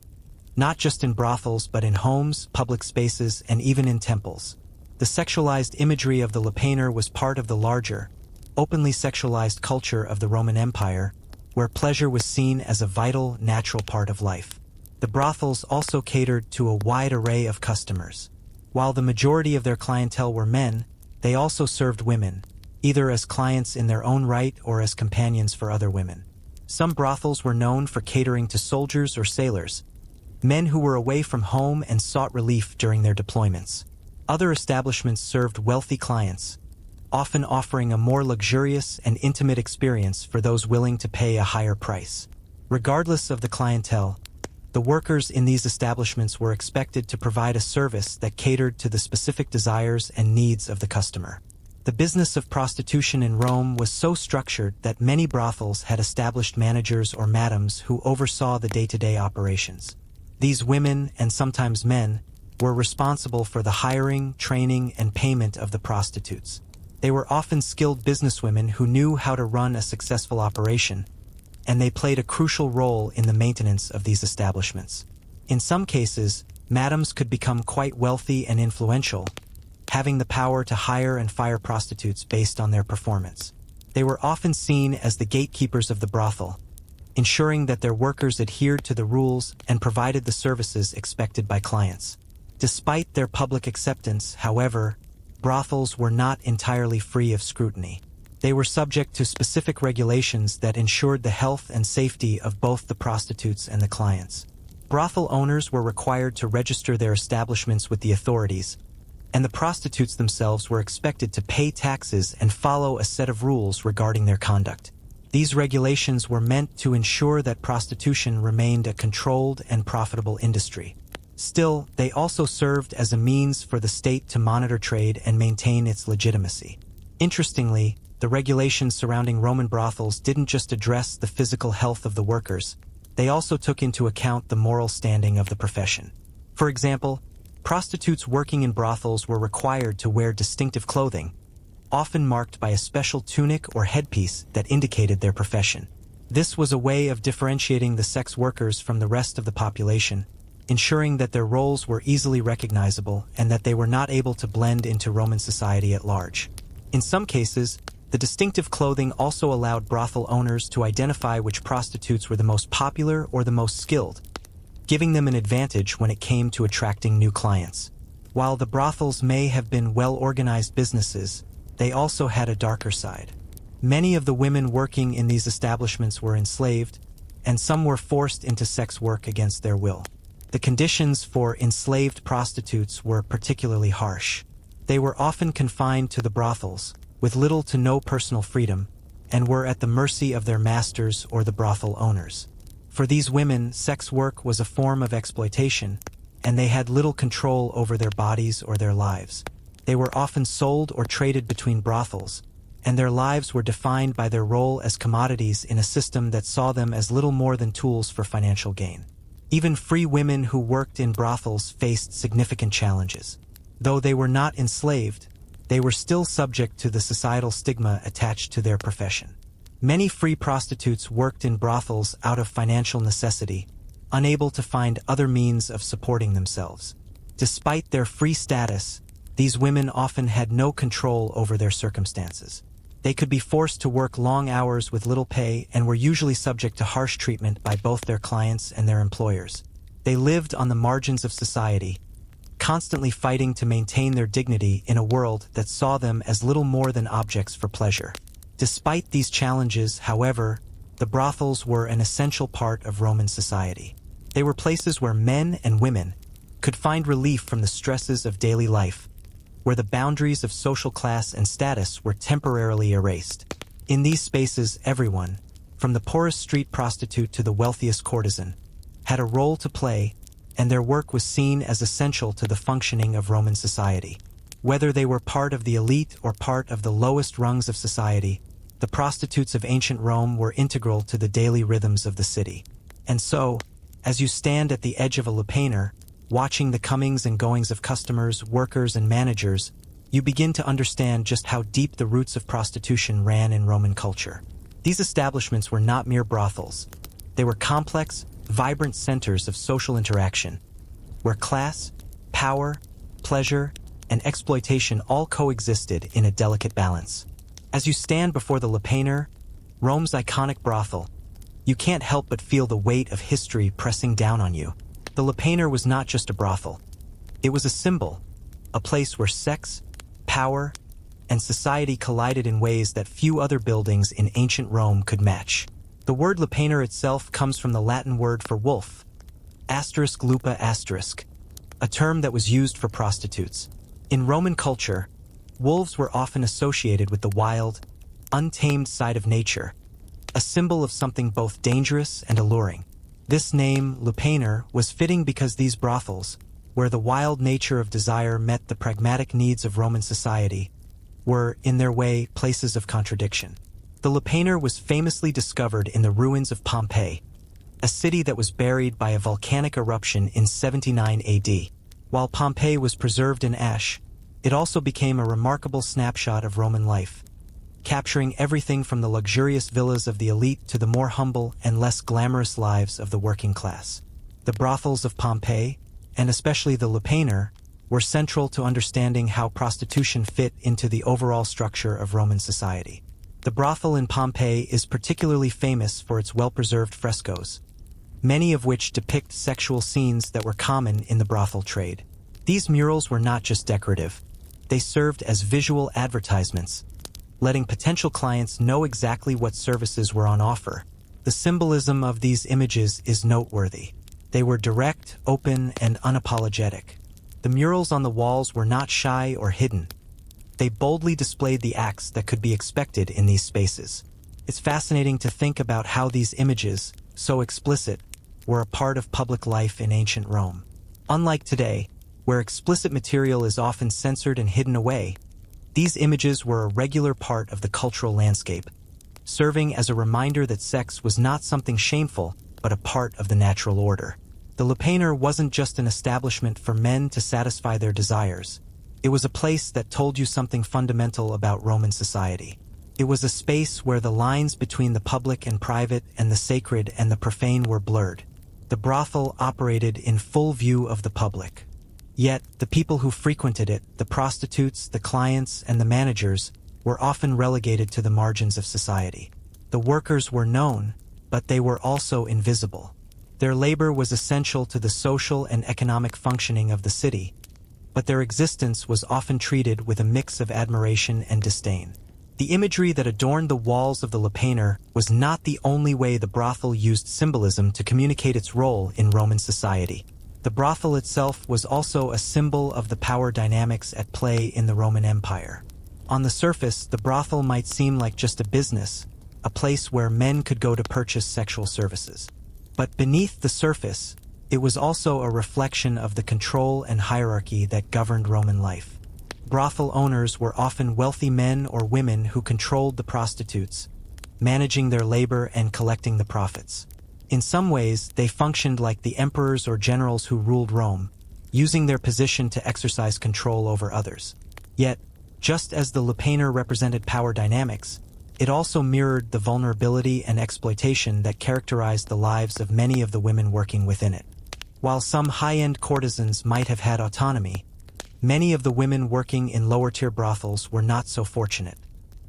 not just in brothels but in homes, public spaces, and even in temples. The sexualized imagery of the lupanar was part of the larger, openly sexualized culture of the Roman Empire, where pleasure was seen as a vital, natural part of life. The brothels also catered to a wide array of customers. While the majority of their clientele were men, they also served women, either as clients in their own right or as companions for other women. Some brothels were known for catering to soldiers or sailors, men who were away from home and sought relief during their deployments. Other establishments served wealthy clients, often offering a more luxurious and intimate experience for those willing to pay a higher price. Regardless of the clientele, the workers in these establishments were expected to provide a service that catered to the specific desires and needs of the customer. The business of prostitution in Rome was so structured that many brothels had established managers or madams who oversaw the day-to-day operations. These women, and sometimes men, were responsible for the hiring, training, and payment of the prostitutes. They were often skilled businesswomen who knew how to run a successful operation, and they played a crucial role in the maintenance of these establishments. In some cases, madams could become quite wealthy and influential, having the power to hire and fire prostitutes based on their performance. They were often seen as the gatekeepers of the brothel, ensuring that their workers adhered to the rules and provided the services expected by clients. Despite their public acceptance, however, brothels were not entirely free of scrutiny. They were subject to specific regulations that ensured the health and safety of both the prostitutes and the clients. Brothel owners were required to register their establishments with the authorities, and the prostitutes themselves were expected to pay taxes and follow a set of rules regarding their conduct. These regulations were meant to ensure that prostitution remained a controlled and profitable industry. Still, they also served as a means for the state to monitor trade and maintain its legitimacy. Interestingly, the regulations surrounding Roman brothels didn't just address the physical health of the workers, they also took into account the moral standing of the profession. For example, prostitutes working in brothels were required to wear distinctive clothing, often marked by a special tunic or headpiece that indicated their profession. This was a way of differentiating the sex workers from the rest of the population, ensuring that their roles were easily recognizable and that they were not able to blend into Roman society at large. In some cases, the distinctive clothing also allowed brothel owners to identify which prostitutes were the most popular or the most skilled, giving them an advantage when it came to attracting new clients. While the brothels may have been well-organized businesses, they also had a darker side. Many of the women working in these establishments were enslaved, and some were forced into sex work against their will. The conditions for enslaved prostitutes were particularly harsh. They were often confined to the brothels, with little to no personal freedom, and were at the mercy of their masters or the brothel owners. For these women, sex work was a form of exploitation, and they had little control over their bodies or their lives. They were often sold or traded between brothels, and their lives were defined by their role as commodities in a system that saw them as little more than tools for financial gain. Even free women who worked in brothels faced significant challenges. Though they were not enslaved, they were still subject to the societal stigma attached to their profession. Many free prostitutes worked in brothels out of financial necessity, unable to find other means of supporting themselves. Despite their free status, these women often had no control over their circumstances. They could be forced to work long hours with little pay and were usually subject to harsh treatment by both their clients and their employers. They lived on the margins of society, constantly fighting to maintain their dignity in a world that saw them as little more than objects for pleasure. Despite these challenges, however, the brothels were an essential part of Roman society. They were places where men and women could find relief from the stresses of daily life, where the boundaries of social class and status were temporarily erased. In these spaces, everyone, from the poorest street prostitute to the wealthiest courtesan, had a role to play, and their work was seen as essential to the functioning of Roman society. Whether they were part of the elite or part of the lowest rungs of society, the prostitutes of ancient Rome were integral to the daily rhythms of the city. And so, as you stand at the edge of a lupanar, watching the comings and goings of customers, workers, and managers, you begin to understand just how deep the roots of prostitution ran in Roman culture. These establishments were not mere brothels. They were complex, vibrant centers of social interaction, where class, power, pleasure, and exploitation all coexisted in a delicate balance. As you stand before the lupanar, Rome's iconic brothel, you can't help but feel the weight of history pressing down on you. The lupanar was not just a brothel. It was a symbol, a place where sex, power, and society collided in ways that few other buildings in ancient Rome could match. The word lupanar itself comes from the Latin word for wolf, *lupa*, a term that was used for prostitutes. In Roman culture, wolves were often associated with the wild, untamed side of nature, a symbol of something both dangerous and alluring. This name, lupanar, was fitting because these brothels, where the wild nature of desire met the pragmatic needs of Roman society, were, in their way, places of contradiction. The lupanar was famously discovered in the ruins of Pompeii, a city that was buried by a volcanic eruption in 79 AD. While Pompeii was preserved in ash, it also became a remarkable snapshot of Roman life, capturing everything from the luxurious villas of the elite to the more humble and less glamorous lives of the working class. The brothels of Pompeii, and especially the lupanar, were central to understanding how prostitution fit into the overall structure of Roman society. The brothel in Pompeii is particularly famous for its well-preserved frescoes, many of which depict sexual scenes that were common in the brothel trade. These murals were not just decorative. They served as visual advertisements, letting potential clients know exactly what services were on offer. The symbolism of these images is noteworthy. They were direct, open, and unapologetic. The murals on the walls were not shy or hidden. They boldly displayed the acts that could be expected in these spaces. It's fascinating to think about how these images, so explicit, were a part of public life in ancient Rome. Unlike today, where explicit material is often censored and hidden away, these images were a regular part of the cultural landscape, serving as a reminder that sex was not something shameful, but a part of the natural order. The lupanar wasn't just an establishment for men to satisfy their desires. It was a place that told you something fundamental about Roman society. It was a space where the lines between the public and private and the sacred and the profane were blurred. The brothel operated in full view of the public. Yet, the people who frequented it, the prostitutes, the clients, and the managers, were often relegated to the margins of society. The workers were known, but they were also invisible. Their labor was essential to the social and economic functioning of the city, but their existence was often treated with a mix of admiration and disdain. The imagery that adorned the walls of the lupanar was not the only way the brothel used symbolism to communicate its role in Roman society. The brothel itself was also a symbol of the power dynamics at play in the Roman Empire. On the surface, the brothel might seem like just a business, a place where men could go to purchase sexual services. But beneath the surface, it was also a reflection of the control and hierarchy that governed Roman life. Brothel owners were often wealthy men or women who controlled the prostitutes, managing their labor and collecting the profits. In some ways, they functioned like the emperors or generals who ruled Rome, using their position to exercise control over others. Yet, just as the lupanar represented power dynamics, it also mirrored the vulnerability and exploitation that characterized the lives of many of the women working within it. While some high-end courtesans might have had autonomy, many of the women working in lower-tier brothels were not so fortunate.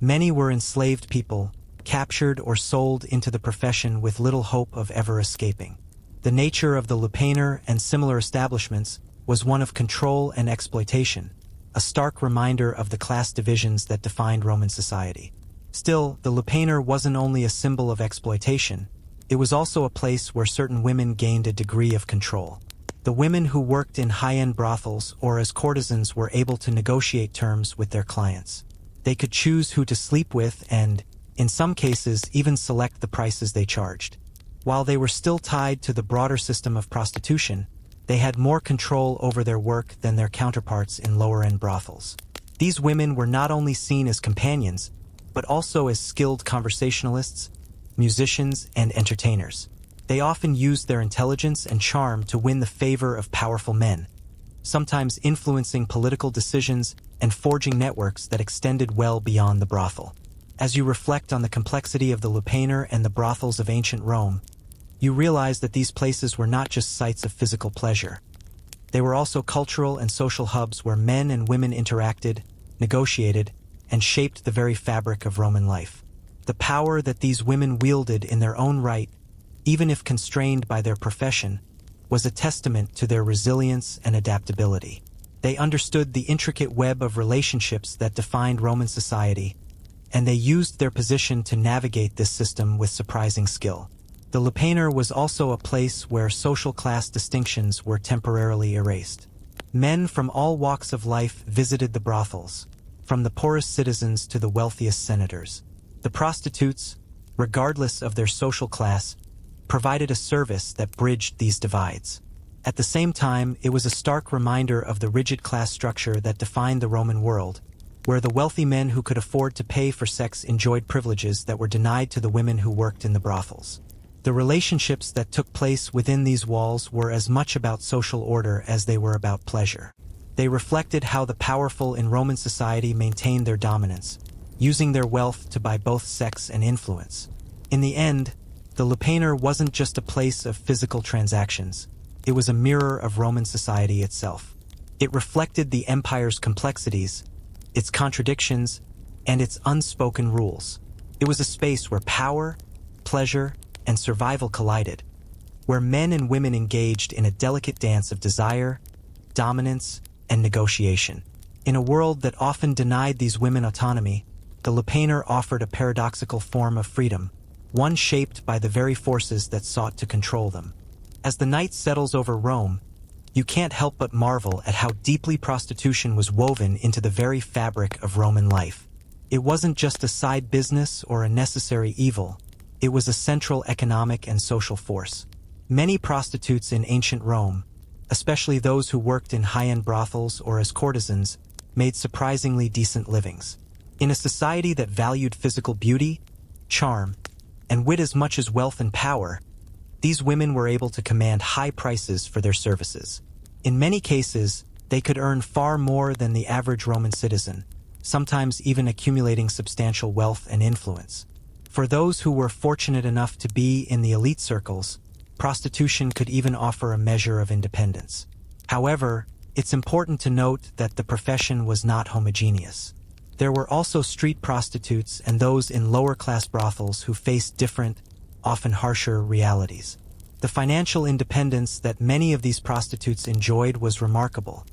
Many were enslaved people, captured or sold into the profession with little hope of ever escaping. The nature of the lupanar and similar establishments was one of control and exploitation, a stark reminder of the class divisions that defined Roman society. Still, the lupanar wasn't only a symbol of exploitation, it was also a place where certain women gained a degree of control. The women who worked in high-end brothels or as courtesans were able to negotiate terms with their clients. They could choose who to sleep with and, in some cases, even select the prices they charged. While they were still tied to the broader system of prostitution, they had more control over their work than their counterparts in lower-end brothels. These women were not only seen as companions, but also as skilled conversationalists, musicians, and entertainers. They often used their intelligence and charm to win the favor of powerful men, sometimes influencing political decisions and forging networks that extended well beyond the brothel. As you reflect on the complexity of the lupae and the brothels of ancient Rome, you realize that these places were not just sites of physical pleasure. They were also cultural and social hubs where men and women interacted, negotiated, and shaped the very fabric of Roman life. The power that these women wielded in their own right, even if constrained by their profession, was a testament to their resilience and adaptability. They understood the intricate web of relationships that defined Roman society, and they used their position to navigate this system with surprising skill. The lupae was also a place where social class distinctions were temporarily erased. Men from all walks of life visited the brothels, from the poorest citizens to the wealthiest senators. The prostitutes, regardless of their social class, provided a service that bridged these divides. At the same time, it was a stark reminder of the rigid class structure that defined the Roman world, where the wealthy men who could afford to pay for sex enjoyed privileges that were denied to the women who worked in the brothels. The relationships that took place within these walls were as much about social order as they were about pleasure. They reflected how the powerful in Roman society maintained their dominance, using their wealth to buy both sex and influence. In the end, the lupae wasn't just a place of physical transactions. It was a mirror of Roman society itself. It reflected the empire's complexities, its contradictions, and its unspoken rules. It was a space where power, pleasure, and survival collided, where men and women engaged in a delicate dance of desire, dominance, and negotiation. In a world that often denied these women autonomy, the lupae offered a paradoxical form of freedom, one shaped by the very forces that sought to control them. As the night settles over Rome, you can't help but marvel at how deeply prostitution was woven into the very fabric of Roman life. It wasn't just a side business or a necessary evil. It was a central economic and social force. Many prostitutes in ancient Rome, especially those who worked in high-end brothels or as courtesans, made surprisingly decent livings. In a society that valued physical beauty, charm, and wit as much as wealth and power, these women were able to command high prices for their services. In many cases, they could earn far more than the average Roman citizen, sometimes even accumulating substantial wealth and influence. For those who were fortunate enough to be in the elite circles, prostitution could even offer a measure of independence. However, it's important to note that the profession was not homogeneous. There were also street prostitutes and those in lower-class brothels who faced different, often harsher realities. The financial independence that many of these prostitutes enjoyed was remarkable,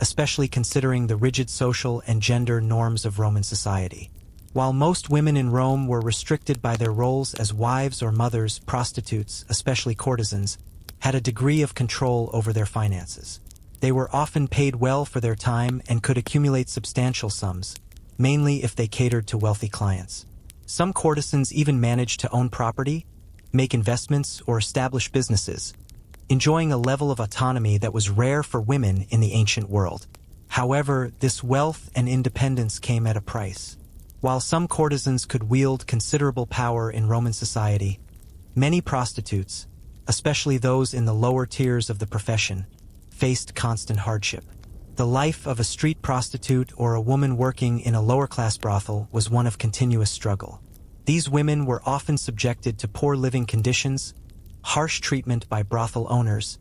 especially considering the rigid social and gender norms of Roman society. While most women in Rome were restricted by their roles as wives or mothers, prostitutes, especially courtesans, had a degree of control over their finances. They were often paid well for their time and could accumulate substantial sums, mainly if they catered to wealthy clients. Some courtesans even managed to own property, make investments, or establish businesses, enjoying a level of autonomy that was rare for women in the ancient world. However, this wealth and independence came at a price. While some courtesans could wield considerable power in Roman society, many prostitutes, especially those in the lower tiers of the profession, faced constant hardship. The life of a street prostitute or a woman working in a lower-class brothel was one of continuous struggle. These women were often subjected to poor living conditions, harsh treatment by brothel owners,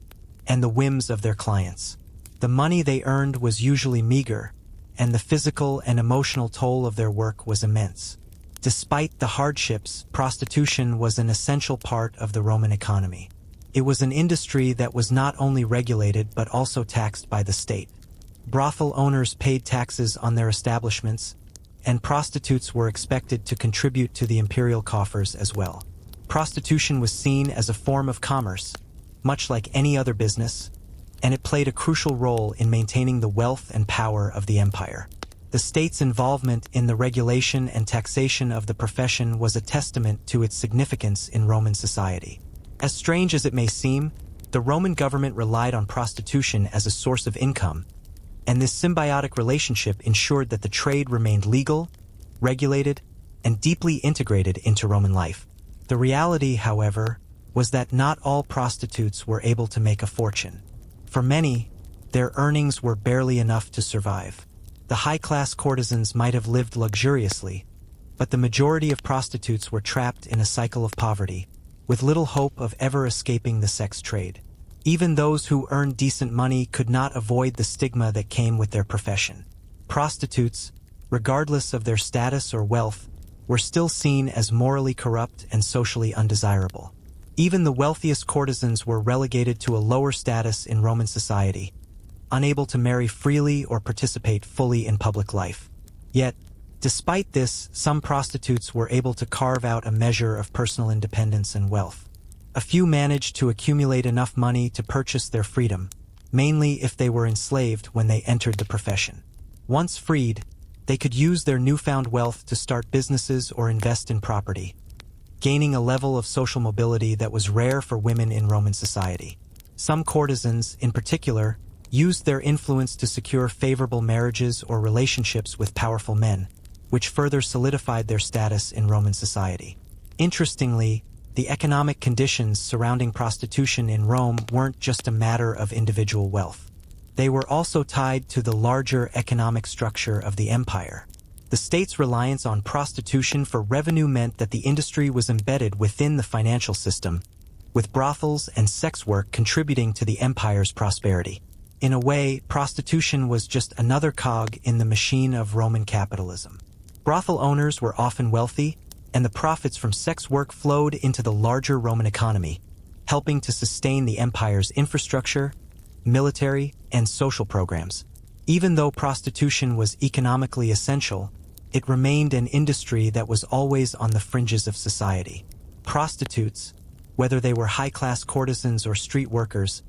and the whims of their clients. The money they earned was usually meager, and the physical and emotional toll of their work was immense. Despite the hardships, prostitution was an essential part of the Roman economy. It was an industry that was not only regulated but also taxed by the state. Brothel owners paid taxes on their establishments, and prostitutes were expected to contribute to the imperial coffers as well. Prostitution was seen as a form of commerce, much like any other business, and it played a crucial role in maintaining the wealth and power of the empire. The state's involvement in the regulation and taxation of the profession was a testament to its significance in Roman society. As strange as it may seem, the Roman government relied on prostitution as a source of income, and this symbiotic relationship ensured that the trade remained legal, regulated, and deeply integrated into Roman life. The reality, however, was that not all prostitutes were able to make a fortune. For many, their earnings were barely enough to survive. The high-class courtesans might have lived luxuriously, but the majority of prostitutes were trapped in a cycle of poverty, with little hope of ever escaping the sex trade. Even those who earned decent money could not avoid the stigma that came with their profession. Prostitutes, regardless of their status or wealth, were still seen as morally corrupt and socially undesirable. Even the wealthiest courtesans were relegated to a lower status in Roman society, unable to marry freely or participate fully in public life. Yet, despite this, some prostitutes were able to carve out a measure of personal independence and wealth. A few managed to accumulate enough money to purchase their freedom, mainly if they were enslaved when they entered the profession. Once freed, they could use their newfound wealth to start businesses or invest in property, gaining a level of social mobility that was rare for women in Roman society. Some courtesans, in particular, used their influence to secure favorable marriages or relationships with powerful men, which further solidified their status in Roman society. Interestingly, the economic conditions surrounding prostitution in Rome weren't just a matter of individual wealth. They were also tied to the larger economic structure of the empire. The state's reliance on prostitution for revenue meant that the industry was embedded within the financial system, with brothels and sex work contributing to the empire's prosperity. In a way, prostitution was just another cog in the machine of Roman capitalism. Brothel owners were often wealthy, and the profits from sex work flowed into the larger Roman economy, helping to sustain the empire's infrastructure, military, and social programs. Even though prostitution was economically essential, it remained an industry that was always on the fringes of society. Prostitutes, whether they were high-class courtesans or street workers,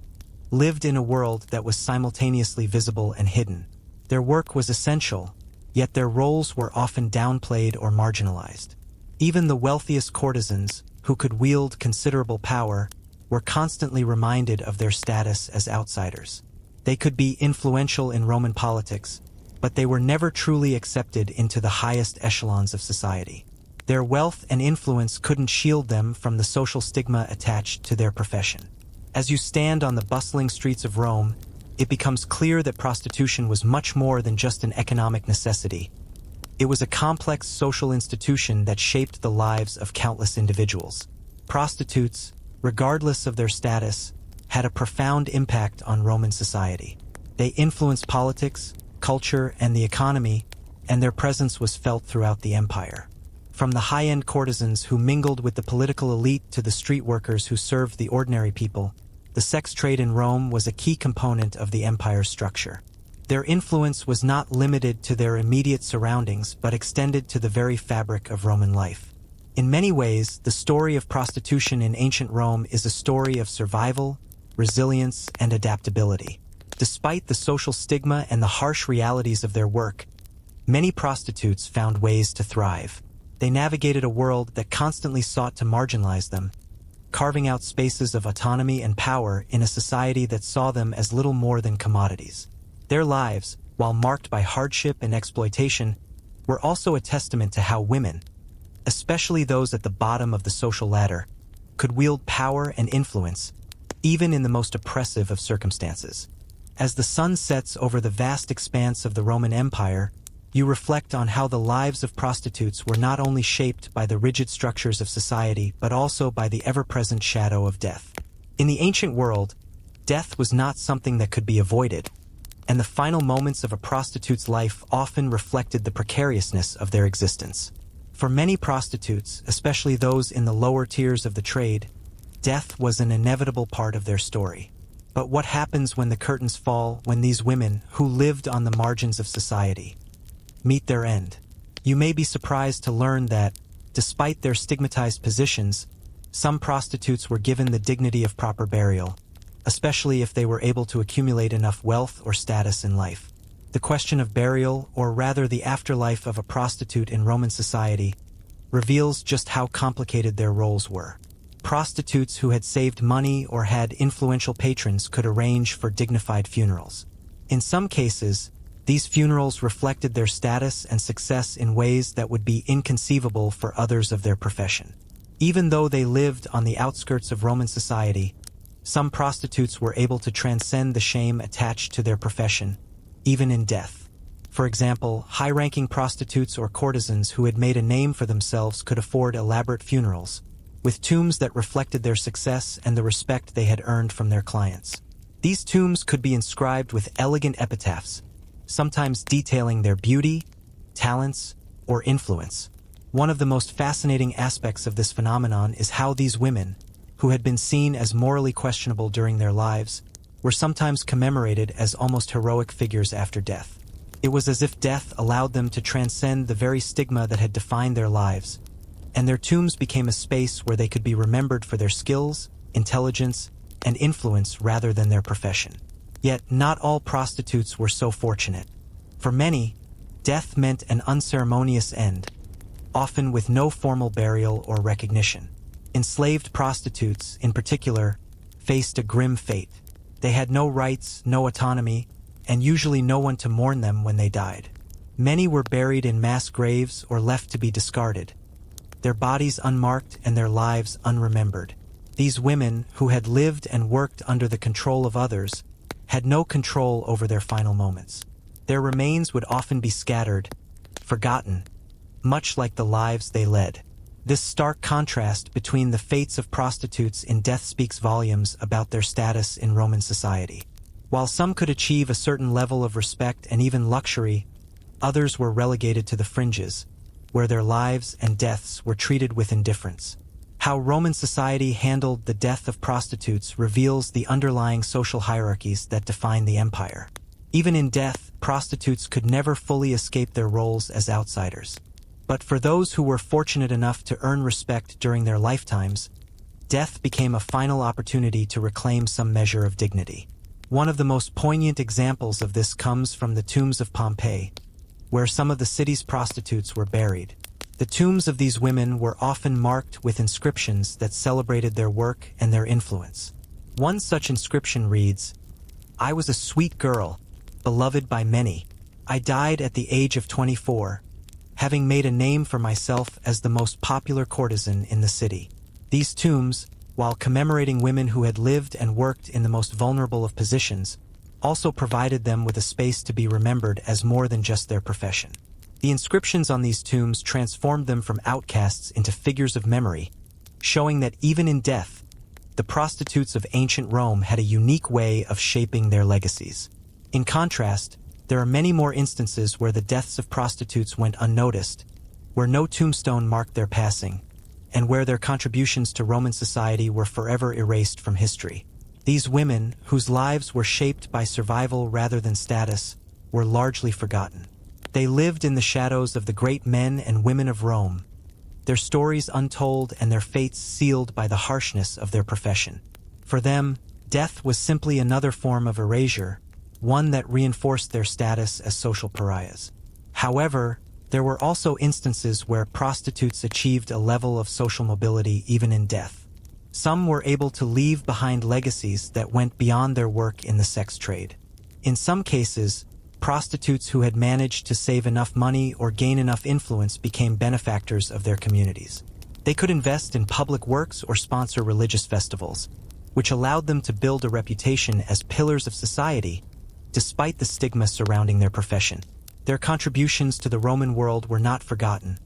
lived in a world that was simultaneously visible and hidden. Their work was essential, yet their roles were often downplayed or marginalized. Even the wealthiest courtesans, who could wield considerable power, were constantly reminded of their status as outsiders. They could be influential in Roman politics, but they were never truly accepted into the highest echelons of society. Their wealth and influence couldn't shield them from the social stigma attached to their profession. As you stand on the bustling streets of Rome, it becomes clear that prostitution was much more than just an economic necessity. It was a complex social institution that shaped the lives of countless individuals. Prostitutes, regardless of their status, had a profound impact on Roman society. They influenced politics, culture, and the economy, and their presence was felt throughout the empire. From the high-end courtesans who mingled with the political elite to the street workers who served the ordinary people, the sex trade in Rome was a key component of the empire's structure. Their influence was not limited to their immediate surroundings but extended to the very fabric of Roman life. In many ways, the story of prostitution in ancient Rome is a story of survival, resilience, and adaptability. Despite the social stigma and the harsh realities of their work, many prostitutes found ways to thrive. They navigated a world that constantly sought to marginalize them, carving out spaces of autonomy and power in a society that saw them as little more than commodities. Their lives, while marked by hardship and exploitation, were also a testament to how women, especially those at the bottom of the social ladder, could wield power and influence, even in the most oppressive of circumstances. As the sun sets over the vast expanse of the Roman Empire, you reflect on how the lives of prostitutes were not only shaped by the rigid structures of society but also by the ever-present shadow of death. In the ancient world, death was not something that could be avoided, and the final moments of a prostitute's life often reflected the precariousness of their existence. For many prostitutes, especially those in the lower tiers of the trade, death was an inevitable part of their story. But what happens when the curtains fall, when these women, who lived on the margins of society, meet their end? You may be surprised to learn that, despite their stigmatized positions, some prostitutes were given the dignity of proper burial, especially if they were able to accumulate enough wealth or status in life. The question of burial, or rather the afterlife of a prostitute in Roman society, reveals just how complicated their roles were. Prostitutes who had saved money or had influential patrons could arrange for dignified funerals. In some cases, these funerals reflected their status and success in ways that would be inconceivable for others of their profession. Even though they lived on the outskirts of Roman society, some prostitutes were able to transcend the shame attached to their profession, even in death. For example, high-ranking prostitutes or courtesans who had made a name for themselves could afford elaborate funerals, with tombs that reflected their success and the respect they had earned from their clients. These tombs could be inscribed with elegant epitaphs, sometimes detailing their beauty, talents, or influence. One of the most fascinating aspects of this phenomenon is how these women, who had been seen as morally questionable during their lives, were sometimes commemorated as almost heroic figures after death. It was as if death allowed them to transcend the very stigma that had defined their lives, and their tombs became a space where they could be remembered for their skills, intelligence, and influence rather than their profession. Yet, not all prostitutes were so fortunate. For many, death meant an unceremonious end, often with no formal burial or recognition. Enslaved prostitutes, in particular, faced a grim fate. They had no rights, no autonomy, and usually no one to mourn them when they died. Many were buried in mass graves or left to be discarded, their bodies unmarked and their lives unremembered. These women, who had lived and worked under the control of others, had no control over their final moments. Their remains would often be scattered, forgotten, much like the lives they led. This stark contrast between the fates of prostitutes in death speaks volumes about their status in Roman society. While some could achieve a certain level of respect and even luxury, others were relegated to the fringes, where their lives and deaths were treated with indifference. How Roman society handled the death of prostitutes reveals the underlying social hierarchies that define the empire. Even in death, prostitutes could never fully escape their roles as outsiders. But for those who were fortunate enough to earn respect during their lifetimes, death became a final opportunity to reclaim some measure of dignity. One of the most poignant examples of this comes from the tombs of Pompeii, where some of the city's prostitutes were buried. The tombs of these women were often marked with inscriptions that celebrated their work and their influence. One such inscription reads, "I was a sweet girl, beloved by many. I died at the age of 24, having made a name for myself as the most popular courtesan in the city." These tombs, while commemorating women who had lived and worked in the most vulnerable of positions, also provided them with a space to be remembered as more than just their profession. The inscriptions on these tombs transformed them from outcasts into figures of memory, showing that even in death, the prostitutes of ancient Rome had a unique way of shaping their legacies. In contrast, there are many more instances where the deaths of prostitutes went unnoticed, where no tombstone marked their passing, and where their contributions to Roman society were forever erased from history. These women, whose lives were shaped by survival rather than status, were largely forgotten. They lived in the shadows of the great men and women of Rome, their stories untold and their fates sealed by the harshness of their profession. For them, death was simply another form of erasure, one that reinforced their status as social pariahs. However, there were also instances where prostitutes achieved a level of social mobility even in death. Some were able to leave behind legacies that went beyond their work in the sex trade. In some cases, prostitutes who had managed to save enough money or gain enough influence became benefactors of their communities. They could invest in public works or sponsor religious festivals, which allowed them to build a reputation as pillars of society, despite the stigma surrounding their profession. Their contributions to the Roman world were not forgotten,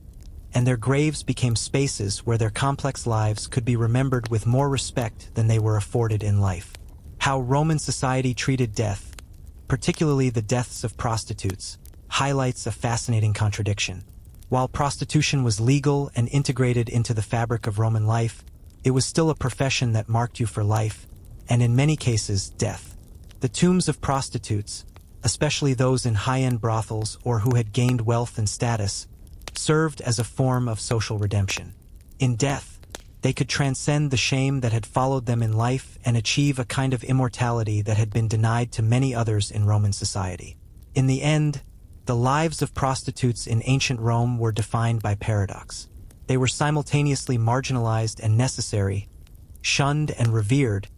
and their graves became spaces where their complex lives could be remembered with more respect than they were afforded in life. How Roman society treated death, particularly the deaths of prostitutes, highlights a fascinating contradiction. While prostitution was legal and integrated into the fabric of Roman life, it was still a profession that marked you for life, and in many cases, death. The tombs of prostitutes, especially those in high-end brothels or who had gained wealth and status, served as a form of social redemption. In death, They could transcend the shame that had followed them in life and achieve a kind of immortality that had been denied to many others in Roman society. In the end, the lives of prostitutes in ancient Rome were defined by paradox. They were simultaneously marginalized and necessary, shunned and revered,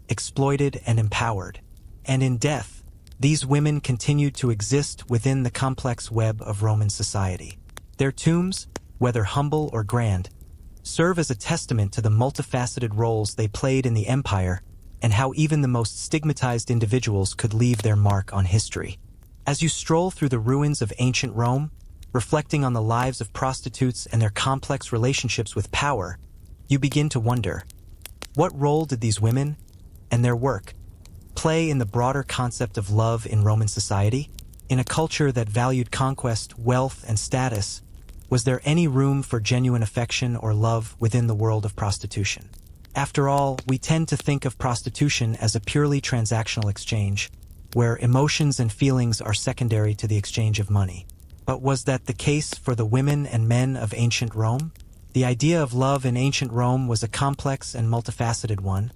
exploited and empowered. And in death, these women continued to exist within the complex web of Roman society. Their tombs, whether humble or grand, serve as a testament to the multifaceted roles they played in the empire and how even the most stigmatized individuals could leave their mark on history. As you stroll through the ruins of ancient Rome, reflecting on the lives of prostitutes and their complex relationships with power, you begin to wonder, what role did these women and their work play in the broader concept of love in Roman society? In a culture that valued conquest, wealth, and status, was there any room for genuine affection or love within the world of prostitution? After all, we tend to think of prostitution as a purely transactional exchange, where emotions and feelings are secondary to the exchange of money. But was that the case for the women and men of ancient Rome? The idea of love in ancient Rome was a complex and multifaceted one,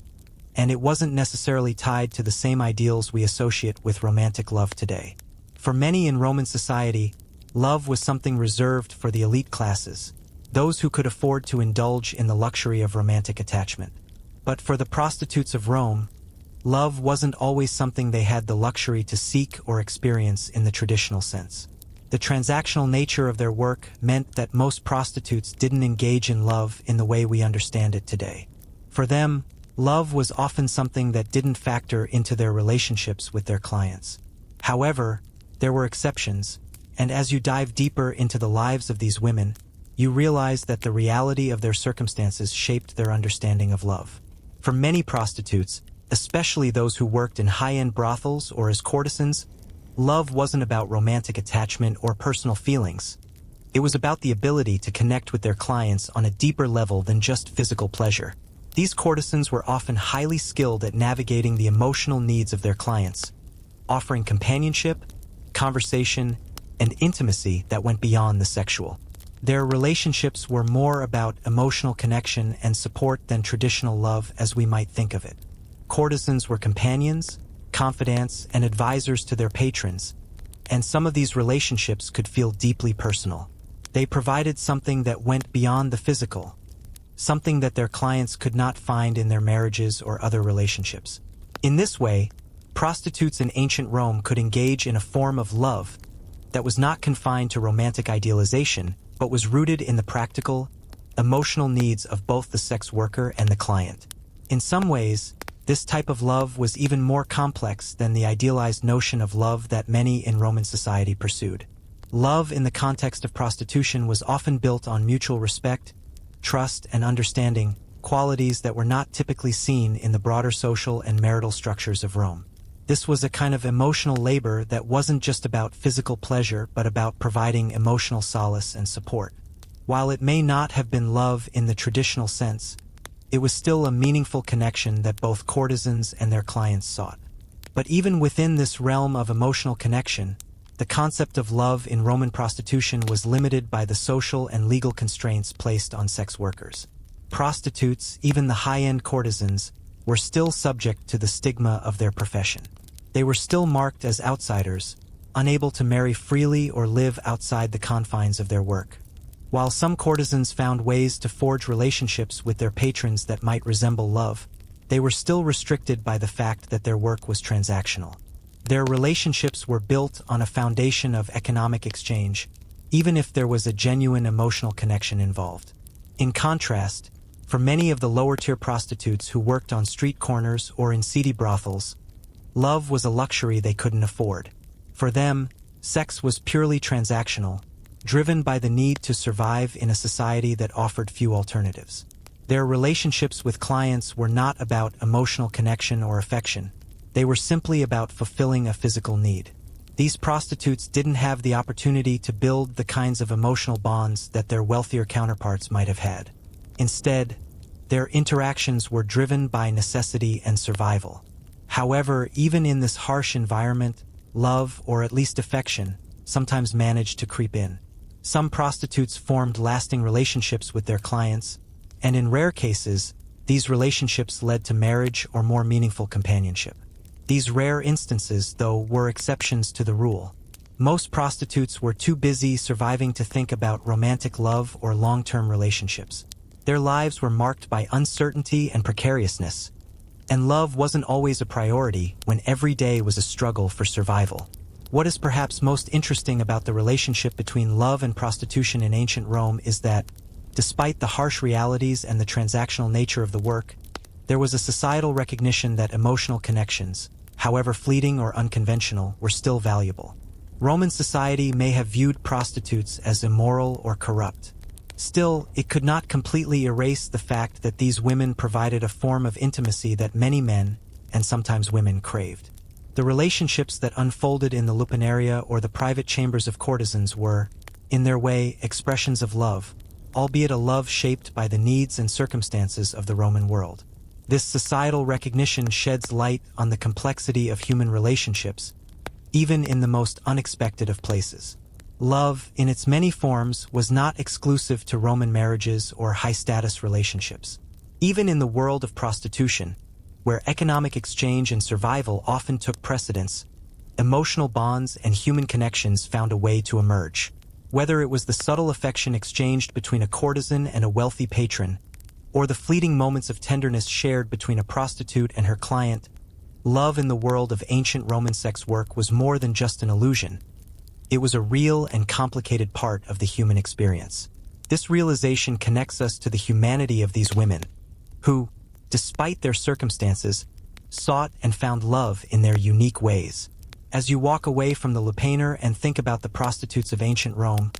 and it wasn't necessarily tied to the same ideals we associate with romantic love today. For many in Roman society, love was something reserved for the elite classes, those who could afford to indulge in the luxury of romantic attachment. But for the prostitutes of Rome, love wasn't always something they had the luxury to seek or experience in the traditional sense. The transactional nature of their work meant that most prostitutes didn't engage in love in the way we understand it today. For them, love was often something that didn't factor into their relationships with their clients. However, there were exceptions, and as you dive deeper into the lives of these women, you realize that the reality of their circumstances shaped their understanding of love. For many prostitutes, especially those who worked in high-end brothels or as courtesans, love wasn't about romantic attachment or personal feelings. It was about the ability to connect with their clients on a deeper level than just physical pleasure. These courtesans were often highly skilled at navigating the emotional needs of their clients, offering companionship, conversation, and intimacy that went beyond the sexual. Their relationships were more about emotional connection and support than traditional love as we might think of it. Courtesans were companions, confidants, and advisors to their patrons, and some of these relationships could feel deeply personal. They provided something that went beyond the physical, something that their clients could not find in their marriages or other relationships. In this way, prostitutes in ancient Rome could engage in a form of love that was not confined to romantic idealization, but was rooted in the practical, emotional needs of both the sex worker and the client. In some ways, this type of love was even more complex than the idealized notion of love that many in Roman society pursued. Love in the context of prostitution was often built on mutual respect, trust, and understanding, qualities that were not typically seen in the broader social and marital structures of Rome. This was a kind of emotional labor that wasn't just about physical pleasure but about providing emotional solace and support. While it may not have been love in the traditional sense, it was still a meaningful connection that both courtesans and their clients sought. But even within this realm of emotional connection, the concept of love in Roman prostitution was limited by the social and legal constraints placed on sex workers. Prostitutes, even the high-end courtesans, were still subject to the stigma of their profession. They were still marked as outsiders, unable to marry freely or live outside the confines of their work. While some courtesans found ways to forge relationships with their patrons that might resemble love, they were still restricted by the fact that their work was transactional. Their relationships were built on a foundation of economic exchange, even if there was a genuine emotional connection involved. In contrast, for many of the lower-tier prostitutes who worked on street corners or in seedy brothels, love was a luxury they couldn't afford. For them, sex was purely transactional, driven by the need to survive in a society that offered few alternatives. Their relationships with clients were not about emotional connection or affection. They were simply about fulfilling a physical need. These prostitutes didn't have the opportunity to build the kinds of emotional bonds that their wealthier counterparts might have had. Instead, their interactions were driven by necessity and survival. However, even in this harsh environment, love, or at least affection, sometimes managed to creep in. Some prostitutes formed lasting relationships with their clients, and in rare cases, these relationships led to marriage or more meaningful companionship. These rare instances, though, were exceptions to the rule. Most prostitutes were too busy surviving to think about romantic love or long-term relationships. Their lives were marked by uncertainty and precariousness, and love wasn't always a priority when every day was a struggle for survival. What is perhaps most interesting about the relationship between love and prostitution in ancient Rome is that, despite the harsh realities and the transactional nature of the work, there was a societal recognition that emotional connections, however fleeting or unconventional, were still valuable. Roman society may have viewed prostitutes as immoral or corrupt. Still, it could not completely erase the fact that these women provided a form of intimacy that many men, and sometimes women, craved. The relationships that unfolded in the lupaneria or the private chambers of courtesans were, in their way, expressions of love, albeit a love shaped by the needs and circumstances of the Roman world. This societal recognition sheds light on the complexity of human relationships, even in the most unexpected of places. Love, in its many forms, was not exclusive to Roman marriages or high-status relationships. Even in the world of prostitution, where economic exchange and survival often took precedence, emotional bonds and human connections found a way to emerge. Whether it was the subtle affection exchanged between a courtesan and a wealthy patron, or the fleeting moments of tenderness shared between a prostitute and her client, love in the world of ancient Roman sex work was more than just an illusion. It was a real and complicated part of the human experience. This realization connects us to the humanity of these women, who, despite their circumstances, sought and found love in their unique ways. As you walk away from the lupanar and think about the prostitutes of ancient Rome,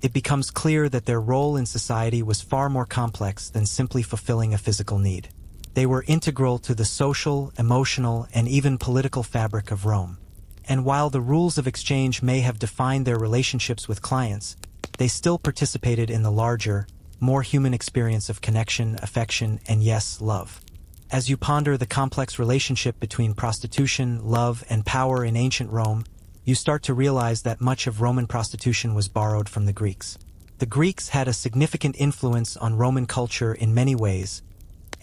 it becomes clear that their role in society was far more complex than simply fulfilling a physical need. They were integral to the social, emotional, and even political fabric of Rome. And while the rules of exchange may have defined their relationships with clients, they still participated in the larger, more human experience of connection, affection, and yes, love. As you ponder the complex relationship between prostitution, love, and power in ancient Rome, you start to realize that much of Roman prostitution was borrowed from the Greeks. The Greeks had a significant influence on Roman culture in many ways,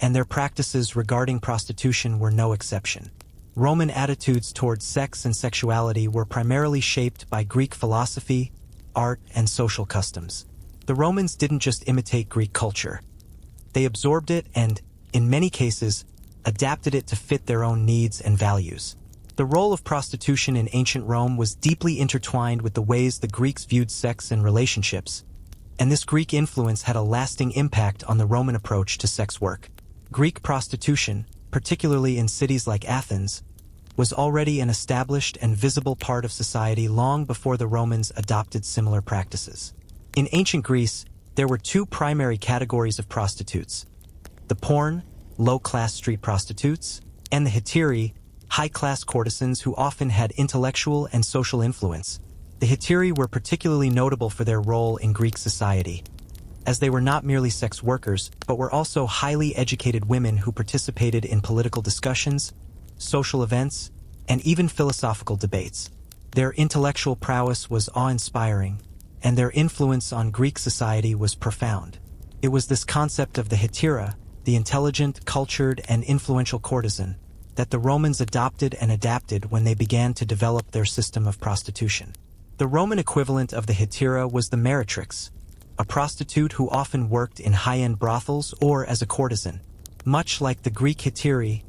and their practices regarding prostitution were no exception. Roman attitudes towards sex and sexuality were primarily shaped by Greek philosophy, art, and social customs. The Romans didn't just imitate Greek culture. They absorbed it and, in many cases, adapted it to fit their own needs and values. The role of prostitution in ancient Rome was deeply intertwined with the ways the Greeks viewed sex and relationships, and this Greek influence had a lasting impact on the Roman approach to sex work. Greek prostitution, particularly in cities like Athens, was already an established and visible part of society long before the Romans adopted similar practices. In ancient Greece, there were two primary categories of prostitutes: the porn, low-class street prostitutes, and the hetairai, high-class courtesans who often had intellectual and social influence. The hetairai were particularly notable for their role in Greek society, as they were not merely sex workers, but were also highly educated women who participated in political discussions, social events, and even philosophical debates. Their intellectual prowess was awe-inspiring, and their influence on Greek society was profound. It was this concept of the hetaira, the intelligent, cultured, and influential courtesan, that the Romans adopted and adapted when they began to develop their system of prostitution. The Roman equivalent of the hetaira was the meretrix, a prostitute who often worked in high-end brothels or as a courtesan. Much like the Greek hetairai,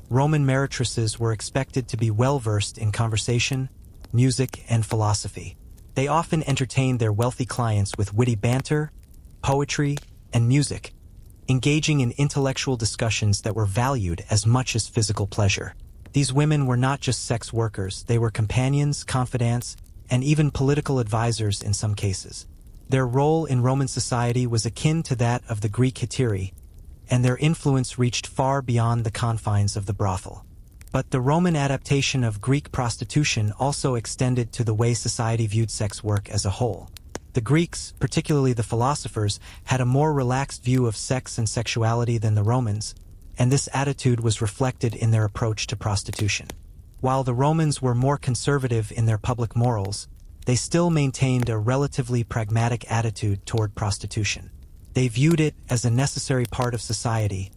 Roman meretrices were expected to be well-versed in conversation, music, and philosophy. They often entertained their wealthy clients with witty banter, poetry, and music, engaging in intellectual discussions that were valued as much as physical pleasure. These women were not just sex workers, they were companions, confidants, and even political advisors in some cases. Their role in Roman society was akin to that of the Greek hetairai, and their influence reached far beyond the confines of the brothel. But the Roman adaptation of Greek prostitution also extended to the way society viewed sex work as a whole. The Greeks, particularly the philosophers, had a more relaxed view of sex and sexuality than the Romans, and this attitude was reflected in their approach to prostitution. While the Romans were more conservative in their public morals, they still maintained a relatively pragmatic attitude toward prostitution. They viewed it as a necessary part of society,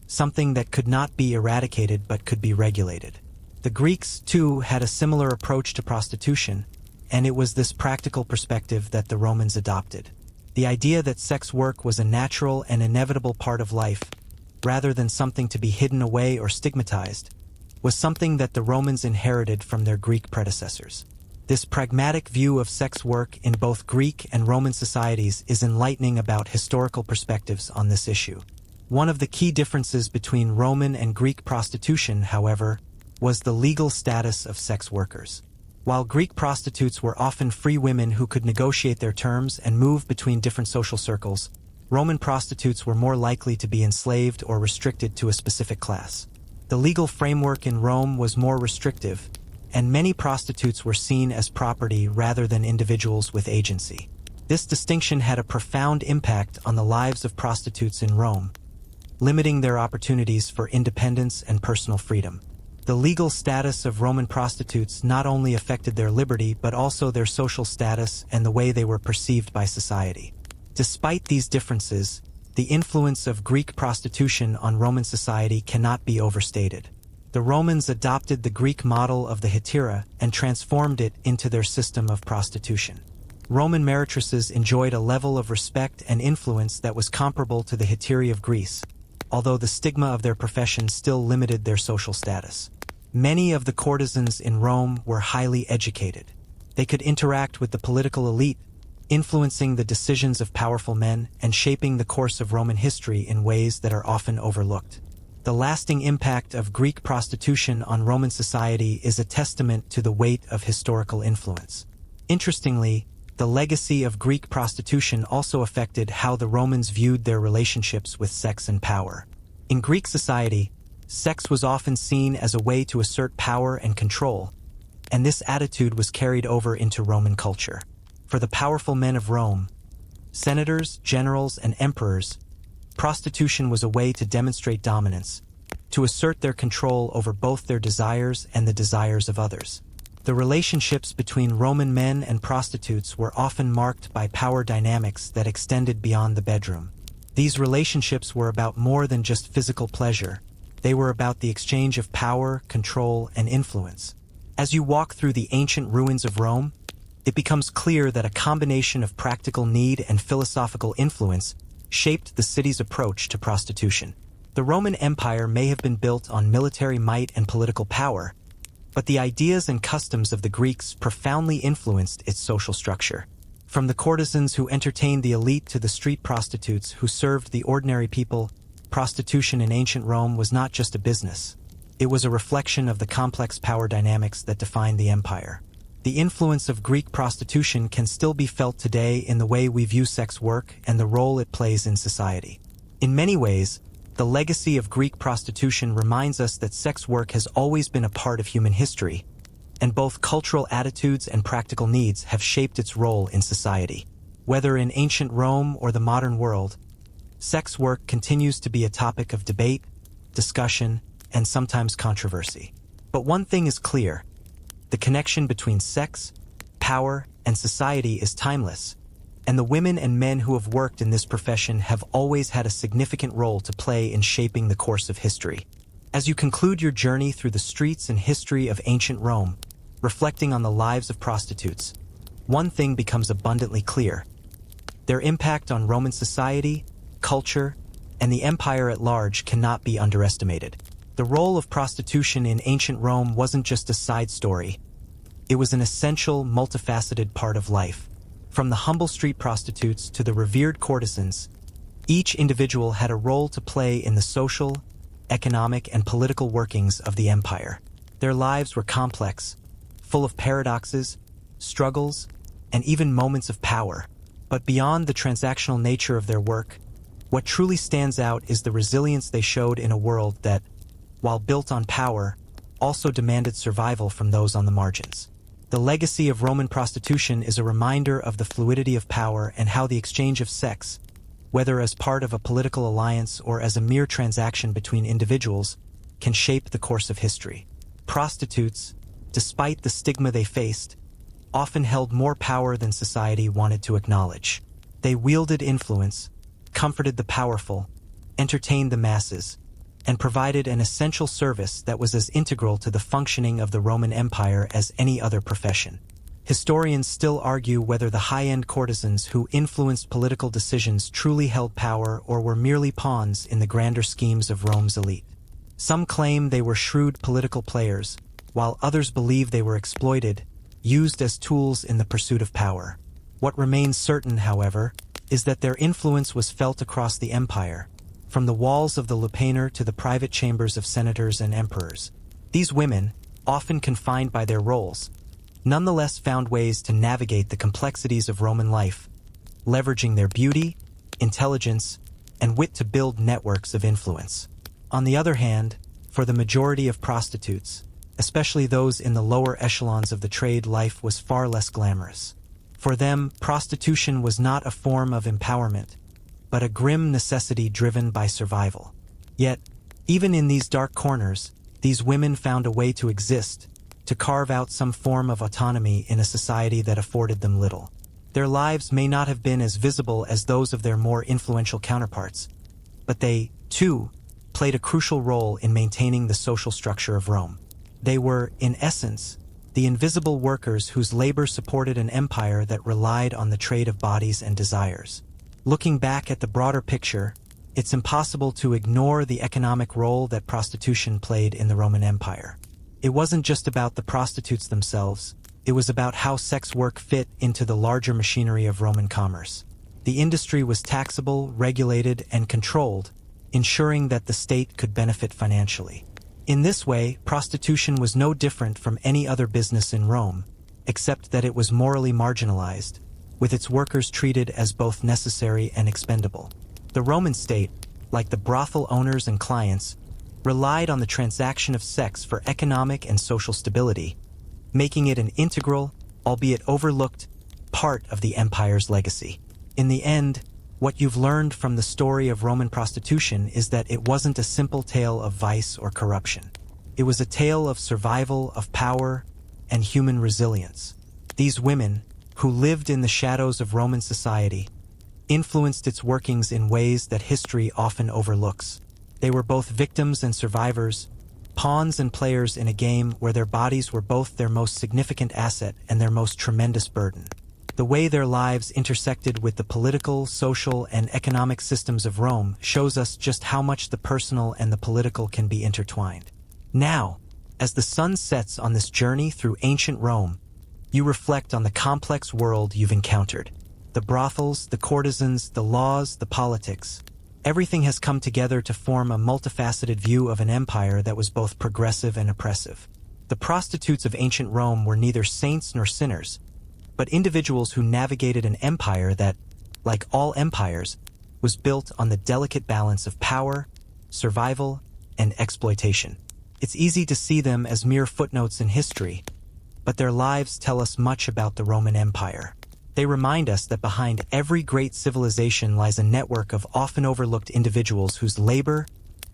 something that could not be eradicated but could be regulated. The Greeks, too, had a similar approach to prostitution, and it was this practical perspective that the Romans adopted. The idea that sex work was a natural and inevitable part of life, rather than something to be hidden away or stigmatized, was something that the Romans inherited from their Greek predecessors. This pragmatic view of sex work in both Greek and Roman societies is enlightening about historical perspectives on this issue. One of the key differences between Roman and Greek prostitution, however, was the legal status of sex workers. While Greek prostitutes were often free women who could negotiate their terms and move between different social circles, Roman prostitutes were more likely to be enslaved or restricted to a specific class. The legal framework in Rome was more restrictive, and many prostitutes were seen as property rather than individuals with agency. This distinction had a profound impact on the lives of prostitutes in Rome, limiting their opportunities for independence and personal freedom. The legal status of Roman prostitutes not only affected their liberty but also their social status and the way they were perceived by society. Despite these differences, the influence of Greek prostitution on Roman society cannot be overstated. The Romans adopted the Greek model of the hetera and transformed it into their system of prostitution. Roman meretresses enjoyed a level of respect and influence that was comparable to the heterae of Greece, although the stigma of their profession still limited their social status. Many of the courtesans in Rome were highly educated. They could interact with the political elite, influencing the decisions of powerful men and shaping the course of Roman history in ways that are often overlooked. The lasting impact of Greek prostitution on Roman society is a testament to the weight of historical influence. Interestingly, the legacy of Greek prostitution also affected how the Romans viewed their relationships with sex and power. In Greek society, sex was often seen as a way to assert power and control, and this attitude was carried over into Roman culture. For the powerful men of Rome, senators, generals, and emperors, prostitution was a way to demonstrate dominance, to assert their control over both their desires and the desires of others. The relationships between Roman men and prostitutes were often marked by power dynamics that extended beyond the bedroom. These relationships were about more than just physical pleasure. They were about the exchange of power, control, and influence. As you walk through the ancient ruins of Rome, it becomes clear that a combination of practical need and philosophical influence shaped the city's approach to prostitution. The Roman Empire may have been built on military might and political power, but the ideas and customs of the Greeks profoundly influenced its social structure. From the courtesans who entertained the elite to the street prostitutes who served the ordinary people, prostitution in ancient Rome was not just a business. It was a reflection of the complex power dynamics that defined the empire. The influence of Greek prostitution can still be felt today in the way we view sex work and the role it plays in society. In many ways, the legacy of Greek prostitution reminds us that sex work has always been a part of human history, and both cultural attitudes and practical needs have shaped its role in society. Whether in ancient Rome or the modern world, sex work continues to be a topic of debate, discussion, and sometimes controversy. But one thing is clear: the connection between sex, power, and society is timeless, and the women and men who have worked in this profession have always had a significant role to play in shaping the course of history. As you conclude your journey through the streets and history of ancient Rome, reflecting on the lives of prostitutes, one thing becomes abundantly clear: their impact on Roman society, culture, and the empire at large cannot be underestimated. The role of prostitution in ancient Rome wasn't just a side story. It was an essential, multifaceted part of life. From the humble street prostitutes to the revered courtesans, each individual had a role to play in the social, economic, and political workings of the empire. Their lives were complex, full of paradoxes, struggles, and even moments of power. But beyond the transactional nature of their work, what truly stands out is the resilience they showed in a world that, while built on power, also demanded survival from those on the margins. The legacy of Roman prostitution is a reminder of the fluidity of power and how the exchange of sex, whether as part of a political alliance or as a mere transaction between individuals, can shape the course of history. Prostitutes, despite the stigma they faced, often held more power than society wanted to acknowledge. They wielded influence, comforted the powerful, entertained the masses, and provided an essential service that was as integral to the functioning of the Roman Empire as any other profession. Historians still argue whether the high-end courtesans who influenced political decisions truly held power or were merely pawns in the grander schemes of Rome's elite. Some claim they were shrewd political players, while others believe they were exploited, used as tools in the pursuit of power. What remains certain, however, is that their influence was felt across the empire, from the walls of the lupae to the private chambers of senators and emperors. These women, often confined by their roles, nonetheless found ways to navigate the complexities of Roman life, leveraging their beauty, intelligence, and wit to build networks of influence. On the other hand, for the majority of prostitutes, especially those in the lower echelons of the trade, life was far less glamorous. For them, prostitution was not a form of empowerment, but a grim necessity driven by survival. Yet, even in these dark corners, these women found a way to exist, to carve out some form of autonomy in a society that afforded them little. Their lives may not have been as visible as those of their more influential counterparts, but they, too, played a crucial role in maintaining the social structure of Rome. They were, in essence, the invisible workers whose labor supported an empire that relied on the trade of bodies and desires. Looking back at the broader picture, it's impossible to ignore the economic role that prostitution played in the Roman Empire. It wasn't just about the prostitutes themselves, it was about how sex work fit into the larger machinery of Roman commerce. The industry was taxable, regulated, and controlled, ensuring that the state could benefit financially. In this way, prostitution was no different from any other business in Rome, except that it was morally marginalized, with its workers treated as both necessary and expendable. The Roman state, like the brothel owners and clients, relied on the transaction of sex for economic and social stability, making it an integral, albeit overlooked, part of the empire's legacy. In the end, what you've learned from the story of Roman prostitution is that it wasn't a simple tale of vice or corruption. It was a tale of survival, of power, and human resilience. These women, who lived in the shadows of Roman society, influenced its workings in ways that history often overlooks. They were both victims and survivors, pawns and players in a game where their bodies were both their most significant asset and their most tremendous burden. The way their lives intersected with the political, social, and economic systems of Rome shows us just how much the personal and the political can be intertwined. Now, as the sun sets on this journey through ancient Rome, you reflect on the complex world you've encountered. The brothels, the courtesans, the laws, the politics. Everything has come together to form a multifaceted view of an empire that was both progressive and oppressive. The prostitutes of ancient Rome were neither saints nor sinners, but individuals who navigated an empire that, like all empires, was built on the delicate balance of power, survival, and exploitation. It's easy to see them as mere footnotes in history, but their lives tell us much about the Roman Empire. They remind us that behind every great civilization lies a network of often overlooked individuals whose labor,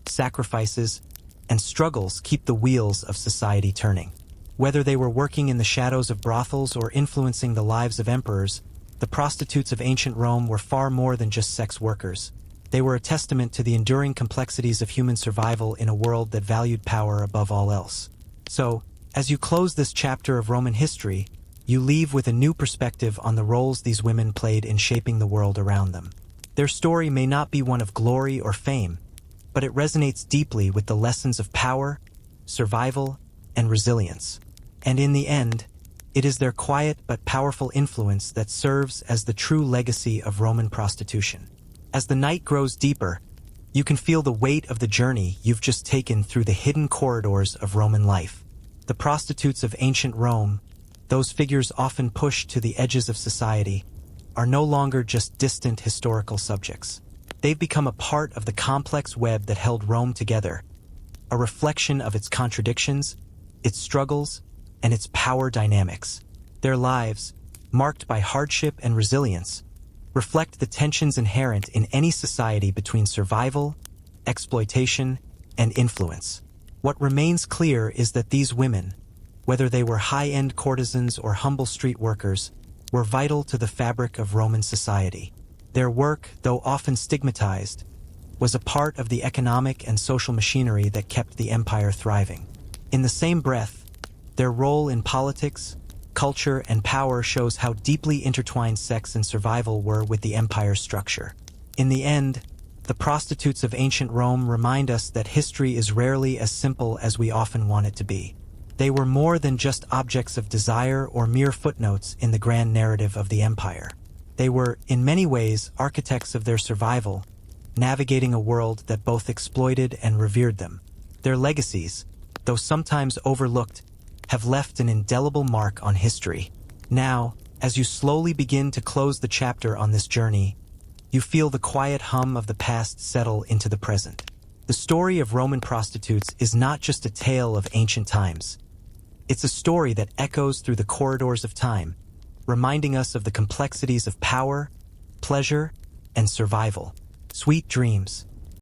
sacrifices, and struggles keep the wheels of society turning. Whether they were working in the shadows of brothels or influencing the lives of emperors, the prostitutes of ancient Rome were far more than just sex workers. They were a testament to the enduring complexities of human survival in a world that valued power above all else. So, as you close this chapter of Roman history, you leave with a new perspective on the roles these women played in shaping the world around them. Their story may not be one of glory or fame, but it resonates deeply with the lessons of power, survival, and resilience. And in the end, it is their quiet but powerful influence that serves as the true legacy of Roman prostitution. As the night grows deeper, you can feel the weight of the journey you've just taken through the hidden corridors of Roman life. The prostitutes of ancient Rome, those figures often pushed to the edges of society, are no longer just distant historical subjects. They've become a part of the complex web that held Rome together, a reflection of its contradictions, its struggles, and its power dynamics. Their lives, marked by hardship and resilience, reflect the tensions inherent in any society between survival, exploitation, and influence. What remains clear is that these women, whether they were high-end courtesans or humble street workers, were vital to the fabric of Roman society. Their work, though often stigmatized, was a part of the economic and social machinery that kept the empire thriving. In the same breath, their role in politics, culture, and power shows how deeply intertwined sex and survival were with the empire's structure. In the end, the prostitutes of ancient Rome remind us that history is rarely as simple as we often want it to be. They were more than just objects of desire or mere footnotes in the grand narrative of the empire. They were, in many ways, architects of their survival, navigating a world that both exploited and revered them. Their legacies, though sometimes overlooked, have left an indelible mark on history. Now, as you slowly begin to close the chapter on this journey, you feel the quiet hum of the past settle into the present. The story of Roman prostitutes is not just a tale of ancient times. It's a story that echoes through the corridors of time, reminding us of the complexities of power, pleasure, and survival. Sweet dreams.